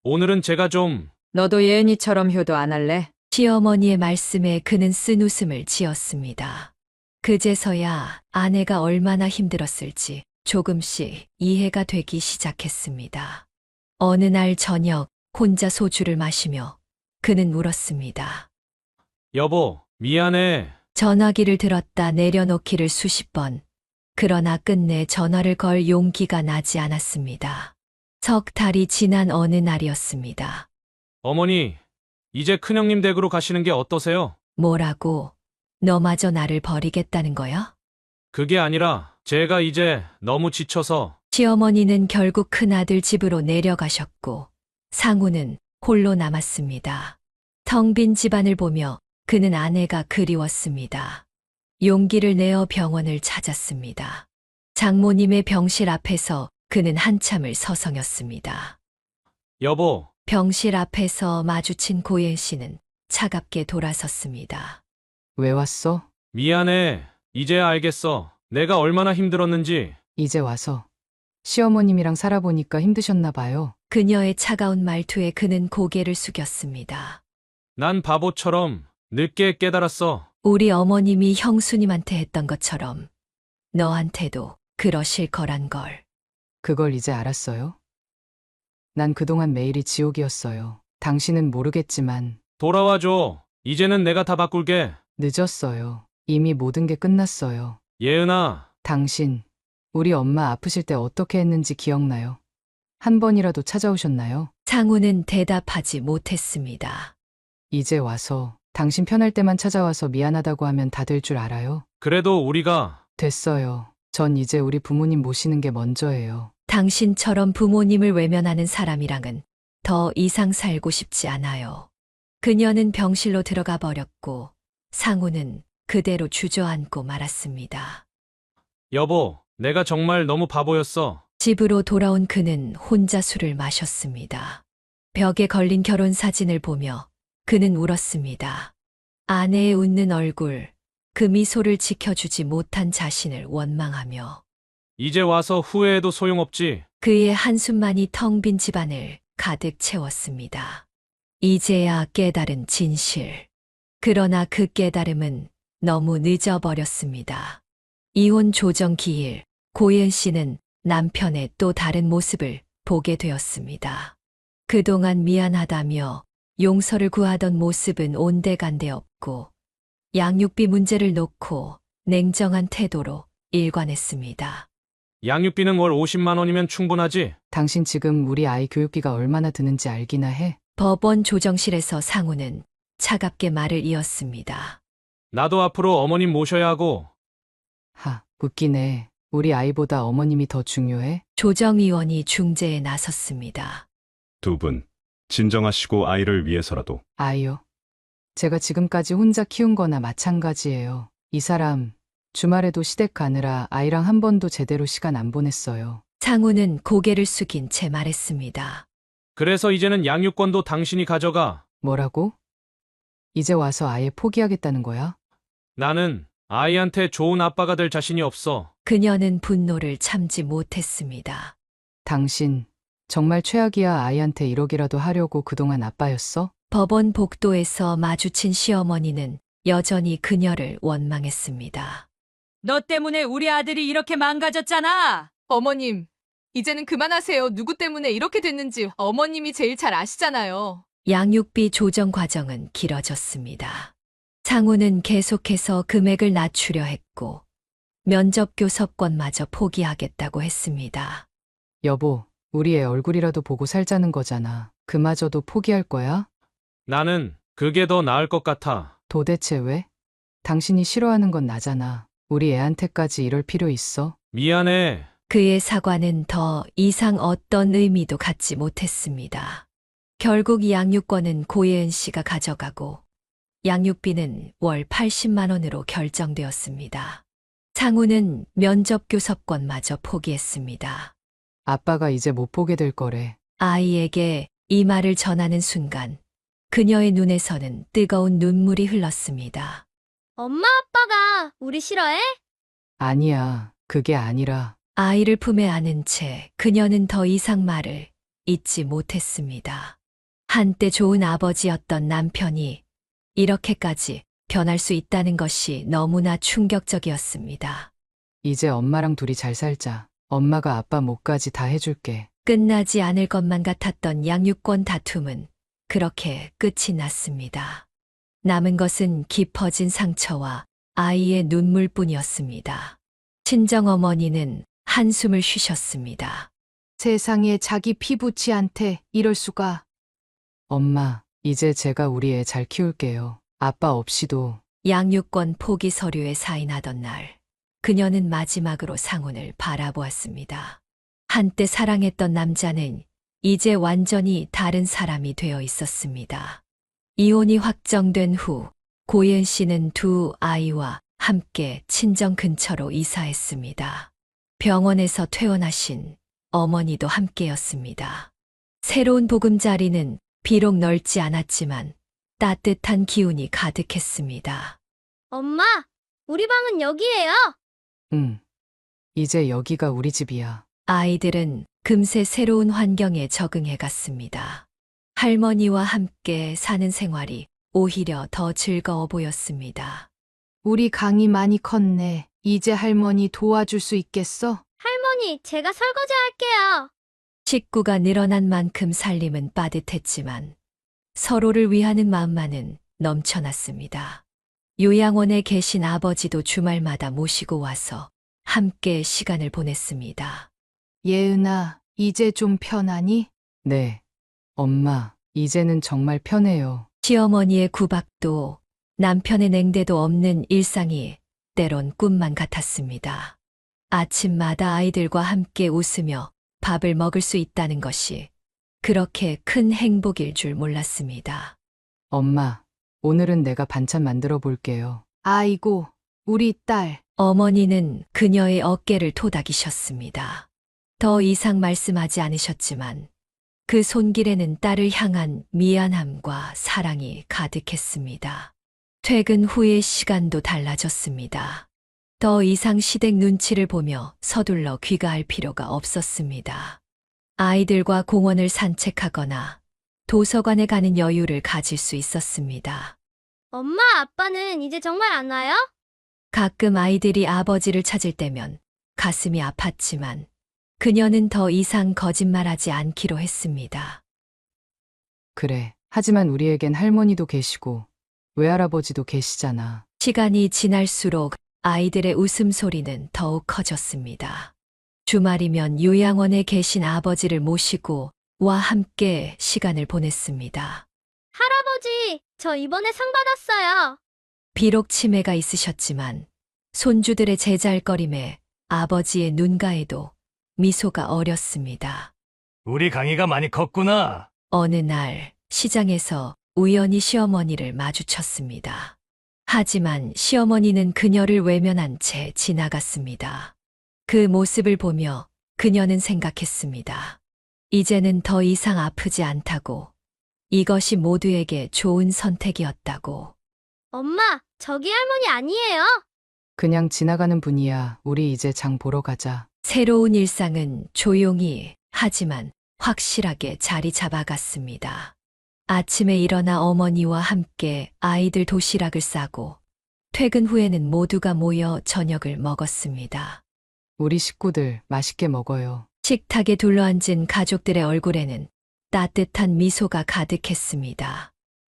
오늘은 제가 좀. 너도 예은이처럼 효도 안 할래? 시어머니의 말씀에 그는 쓴웃음을 지었습니다. 그제서야 아내가 얼마나 힘들었을지 조금씩 이해가 되기 시작했습니다. 어느 날 저녁 혼자 소주를 마시며 그는 울었습니다. 여보, 미안해. 전화기를 들었다 내려놓기를 수십 번. 그러나 끝내 전화를 걸 용기가 나지 않았습니다. 석 달이 지난 어느 날이었습니다. 어머니, 이제 큰형님 댁으로 가시는 게 어떠세요? 뭐라고? 너마저 나를 버리겠다는 거야? 그게 아니라 제가 이제 너무 지쳐서. 시어머니는 결국 큰아들 집으로 내려가셨고 상우는 홀로 남았습니다. 텅 빈 집안을 보며 그는 아내가 그리웠습니다. 용기를 내어 병원을 찾았습니다. 장모님의 병실 앞에서 그는 한참을 서성였습니다. 여보, 병실 앞에서 마주친 고yen 씨는 차갑게 돌아섰습니다. 왜 왔어? 미안해. 이제야 알겠어. 내가 얼마나 힘들었는지. 이제 와서 시어머님이랑 살아보니까 힘드셨나 봐요. 그녀의 차가운 말투에 그는 고개를 숙였습니다. 난 바보처럼 늦게 깨달았어. 우리 어머님이 형수님한테 했던 것처럼 너한테도 그러실 거란 걸. 그걸 이제 알았어요? 난 그동안 매일이 지옥이었어요. 당신은 모르겠지만 돌아와줘. 이제는 내가 다 바꿀게. 늦었어요. 이미 모든 게 끝났어요. 예은아, 당신, 우리 엄마 아프실 때 어떻게 했는지 기억나요? 한 번이라도 찾아오셨나요? 상우는 대답하지 못했습니다. 이제 와서 당신 편할 때만 찾아와서 미안하다고 하면 다 될 줄 알아요? 그래도 우리가. 됐어요. 전 이제 우리 부모님 모시는 게 먼저예요. 당신처럼 부모님을 외면하는 사람이랑은 더 이상 살고 싶지 않아요. 그녀는 병실로 들어가 버렸고 상우는 그대로 주저앉고 말았습니다. 여보, 내가 정말 너무 바보였어. 집으로 돌아온 그는 혼자 술을 마셨습니다. 벽에 걸린 결혼 사진을 보며 그는 울었습니다. 아내의 웃는 얼굴, 그 미소를 지켜주지 못한 자신을 원망하며 이제 와서 후회해도 소용없지. 그의 한숨만이 텅 빈 집안을 가득 채웠습니다. 이제야 깨달은 진실. 그러나 그 깨달음은 너무 늦어버렸습니다. 이혼 조정 기일, 고yen 씨는 남편의 또 다른 모습을 보게 되었습니다. 그동안 미안하다며 용서를 구하던 모습은 온데간데 없고 양육비 문제를 놓고 냉정한 태도로 일관했습니다. 양육비는 월 50만 원이면 충분하지? 당신 지금 우리 아이 교육비가 얼마나 드는지 알기나 해? 법원 조정실에서 상우는 차갑게 말을 이었습니다. 나도 앞으로 어머님 모셔야 하고 웃기네. 우리 아이보다 어머님이 더 중요해? 조정위원이 중재에 나섰습니다. 두 분, 진정하시고 아이를 위해서라도. 아이요. 제가 지금까지 혼자 키운 거나 마찬가지예요. 이 사람 주말에도 시댁 가느라 아이랑 한 번도 제대로 시간 안 보냈어요. 상우는 고개를 숙인 채 말했습니다. 그래서 이제는 양육권도 당신이 가져가. 뭐라고? 이제 와서 아예 포기하겠다는 거야? 나는 아이한테 좋은 아빠가 될 자신이 없어. 그녀는 분노를 참지 못했습니다. 당신 정말 최악이야. 아이한테 1억이라도 하려고 그동안 아빠였어? 법원 복도에서 마주친 시어머니는 여전히 그녀를 원망했습니다. 너 때문에 우리 아들이 이렇게 망가졌잖아. 어머님, 이제는 그만하세요. 누구 때문에 이렇게 됐는지 어머님이 제일 잘 아시잖아요. 양육비 조정 과정은 길어졌습니다. 상우는 계속해서 금액을 낮추려 했고 면접 교섭권마저 포기하겠다고 했습니다. 여보, 우리 애 얼굴이라도 보고 살자는 거잖아. 그마저도 포기할 거야? 나는 그게 더 나을 것 같아. 도대체 왜? 당신이 싫어하는 건 나잖아. 우리 애한테까지 이럴 필요 있어? 미안해. 그의 사과는 더 이상 어떤 의미도 갖지 못했습니다. 결국 양육권은 고예은 씨가 가져가고 양육비는 월 80만 원으로 결정되었습니다. 상우는 면접 교섭권마저 포기했습니다. 아빠가 이제 못 보게 될 거래. 아이에게 이 말을 전하는 순간 그녀의 눈에서는 뜨거운 눈물이 흘렀습니다. 엄마 아빠가 우리 싫어해? 아니야, 그게 아니라. 아이를 품에 안은 채 그녀는 더 이상 말을 잇지 못했습니다. 한때 좋은 아버지였던 남편이 이렇게까지 변할 수 있다는 것이 너무나 충격적이었습니다. 이제 엄마랑 둘이 잘 살자. 엄마가 아빠 몫까지 다 해줄게. 끝나지 않을 것만 같았던 양육권 다툼은 그렇게 끝이 났습니다. 남은 것은 깊어진 상처와 아이의 눈물뿐이었습니다. 친정어머니는 한숨을 쉬셨습니다. 세상에 자기 피부치한테 이럴 수가. 엄마, 이제 제가 우리 애 잘 키울게요. 아빠 없이도. 양육권 포기 서류에 사인하던 날, 그녀는 마지막으로 상훈을 바라보았습니다. 한때 사랑했던 남자는 이제 완전히 다른 사람이 되어 있었습니다. 이혼이 확정된 후 고예은 씨는 두 아이와 함께 친정 근처로 이사했습니다. 병원에서 퇴원하신 어머니도 함께였습니다. 새로운 보금자리는 비록 넓지 않았지만 따뜻한 기운이 가득했습니다. 엄마, 우리 방은 여기예요. 응. 이제 여기가 우리 집이야. 아이들은 금세 새로운 환경에 적응해 갔습니다. 할머니와 함께 사는 생활이 오히려 더 즐거워 보였습니다. 우리 강이 많이 컸네. 이제 할머니 도와줄 수 있겠어? 할머니, 제가 설거지 할게요. 식구가 늘어난 만큼 살림은 빠듯했지만 서로를 위하는 마음만은 넘쳐났습니다. 요양원에 계신 아버지도 주말마다 모시고 와서 함께 시간을 보냈습니다. 예은아, 이제 좀 편하니? 네. 엄마, 이제는 정말 편해요. 시어머니의 구박도 남편의 냉대도 없는 일상이 때론 꿈만 같았습니다. 아침마다 아이들과 함께 웃으며 밥을 먹을 수 있다는 것이 그렇게 큰 행복일 줄 몰랐습니다. 엄마, 오늘은 내가 반찬 만들어 볼게요. 아이고, 우리 딸. 어머니는 그녀의 어깨를 토닥이셨습니다. 더 이상 말씀하지 않으셨지만 그 손길에는 딸을 향한 미안함과 사랑이 가득했습니다. 퇴근 후의 시간도 달라졌습니다. 더 이상 시댁 눈치를 보며 서둘러 귀가할 필요가 없었습니다. 아이들과 공원을 산책하거나 도서관에 가는 여유를 가질 수 있었습니다. 엄마, 아빠는 이제 정말 안 와요? 가끔 아이들이 아버지를 찾을 때면 가슴이 아팠지만 그녀는 더 이상 거짓말하지 않기로 했습니다. 그래. 하지만 우리에겐 할머니도 계시고 외할아버지도 계시잖아. 시간이 지날수록 아이들의 웃음소리는 더욱 커졌습니다. 주말이면 요양원에 계신 아버지를 모시고 와 함께 시간을 보냈습니다. 할아버지, 저 이번에 상 받았어요. 비록 치매가 있으셨지만 손주들의 제잘거림에 아버지의 눈가에도 미소가 어렸습니다. 우리 강희가 많이 컸구나. 어느 날 시장에서 우연히 시어머니를 마주쳤습니다. 하지만 시어머니는 그녀를 외면한 채 지나갔습니다. 그 모습을 보며 그녀는 생각했습니다. 이제는 더 이상 아프지 않다고, 이것이 모두에게 좋은 선택이었다고. 엄마, 저기 할머니 아니에요? 그냥 지나가는 분이야. 우리 이제 장 보러 가자. 새로운 일상은 조용히 하지만 확실하게 자리 잡아갔습니다. 아침에 일어나 어머니와 함께 아이들 도시락을 싸고 퇴근 후에는 모두가 모여 저녁을 먹었습니다. 우리 식구들 맛있게 먹어요. 식탁에 둘러앉은 가족들의 얼굴에는 따뜻한 미소가 가득했습니다.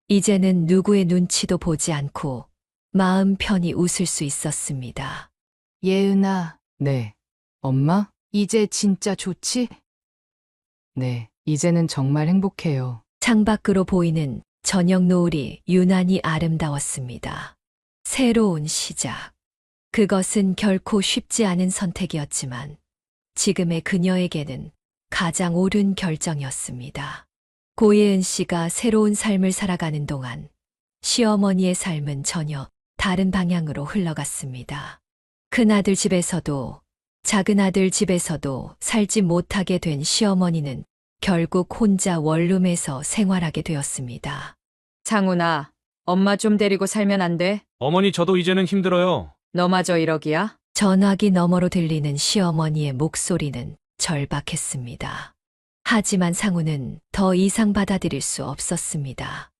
이제는 누구의 눈치도 보지 않고 마음 편히 웃을 수 있었습니다. 예은아, 네. 엄마? 이제 진짜 좋지? 네. 이제는 정말 행복해요. 창밖으로 보이는 저녁 노을이 유난히 아름다웠습니다. 새로운 시작. 그것은 결코 쉽지 않은 선택이었지만 지금의 그녀에게는 가장 옳은 결정이었습니다. 고예은 씨가 새로운 삶을 살아가는 동안 시어머니의 삶은 전혀 다른 방향으로 흘러갔습니다. 큰아들 집에서도 작은아들 집에서도 살지 못하게 된 시어머니는 결국 혼자 원룸에서 생활하게 되었습니다. 상훈아, 엄마 좀 데리고 살면 안 돼? 어머니 저도 이제는 힘들어요. 너마저 이러기야? 전화기 너머로 들리는 시어머니의 목소리는 절박했습니다. 하지만 상우는 더 이상 받아들일 수 없었습니다.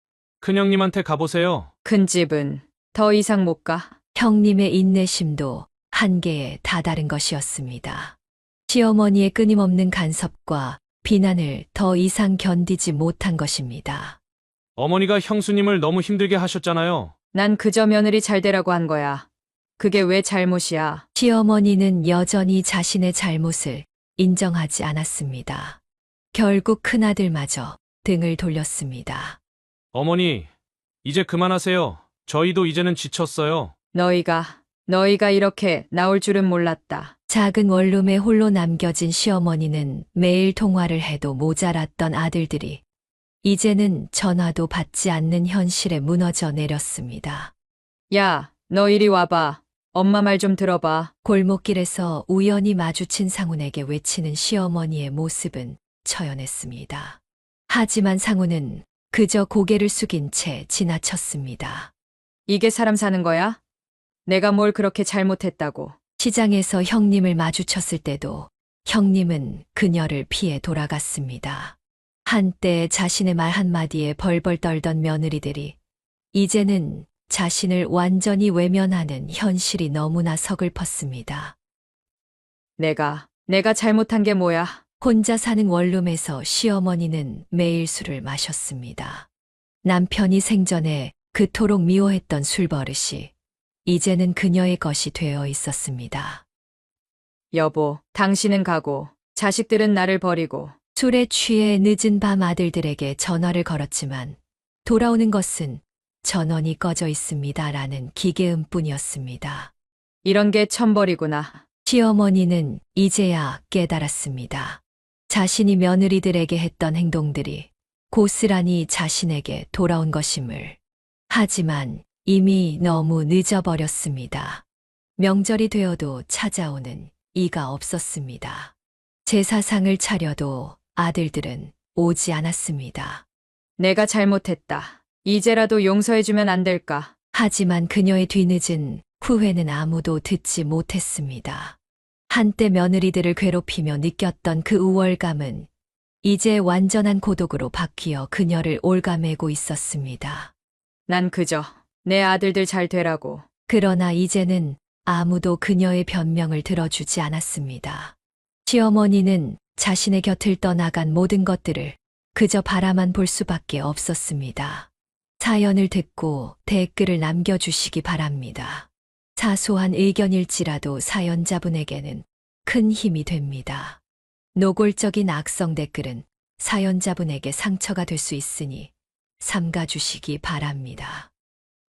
큰형님한테 가보세요. 큰 집은 더 이상 못 가. 형님의 인내심도 한계에 다다른 것이었습니다. 시어머니의 끊임없는 간섭과 비난을 더 이상 견디지 못한 것입니다. 어머니가 형수님을 너무 힘들게 하셨잖아요. 난 그저 며느리 잘 되라고 한 거야. 그게 왜 잘못이야? 시어머니는 여전히 자신의 잘못을 인정하지 않았습니다. 결국 큰아들마저 등을 돌렸습니다. 어머니, 이제 그만하세요. 저희도 이제는 지쳤어요. 너희가 이렇게 나올 줄은 몰랐다. 작은 원룸에 홀로 남겨진 시어머니는 매일 통화를 해도 모자랐던 아들들이 이제는 전화도 받지 않는 현실에 무너져 내렸습니다. 야, 너 이리 와봐. 엄마 말 좀 들어봐. 골목길에서 우연히 마주친 상훈에게 외치는 시어머니의 모습은 처연했습니다. 하지만 상훈은 그저 고개를 숙인 채 지나쳤습니다. 이게 사람 사는 거야? 내가 뭘 그렇게 잘못했다고. 시장에서 형님을 마주쳤을 때도 형님은 그녀를 피해 돌아갔습니다. 한때 자신의 말 한마디에 벌벌 떨던 며느리들이 이제는 자신을 완전히 외면하는 현실이 너무나 서글펐습니다. 내가 잘못한 게 뭐야? 혼자 사는 원룸에서 시어머니는 매일 술을 마셨습니다. 남편이 생전에 그토록 미워했던 술버릇이 이제는 그녀의 것이 되어 있었습니다. 여보, 당신은 가고 자식들은 나를 버리고. 술에 취해 늦은 밤 아들들에게 전화를 걸었지만 돌아오는 것은 전원이 꺼져 있습니다라는 기계음뿐이었습니다. 이런 게 천벌이구나. 시어머니는 이제야 깨달았습니다. 자신이 며느리들에게 했던 행동들이 고스란히 자신에게 돌아온 것임을. 하지만 이미 너무 늦어버렸습니다. 명절이 되어도 찾아오는 이가 없었습니다. 제사상을 차려도 아들들은 오지 않았습니다. 내가 잘못했다. 이제라도 용서해주면 안 될까? 하지만 그녀의 뒤늦은 후회는 아무도 듣지 못했습니다. 한때 며느리들을 괴롭히며 느꼈던 그 우월감은 이제 완전한 고독으로 바뀌어 그녀를 올가매고 있었습니다. 난 그저 내 아들들 잘 되라고. 그러나 이제는 아무도 그녀의 변명을 들어주지 않았습니다. 시어머니는 자신의 곁을 떠나간 모든 것들을 그저 바라만 볼 수밖에 없었습니다. 사연을 듣고 댓글을 남겨주시기 바랍니다. 사소한 의견일지라도 사연자분에게는 큰 힘이 됩니다. 노골적인 악성 댓글은 사연자분에게 상처가 될 수 있으니 삼가주시기 바랍니다.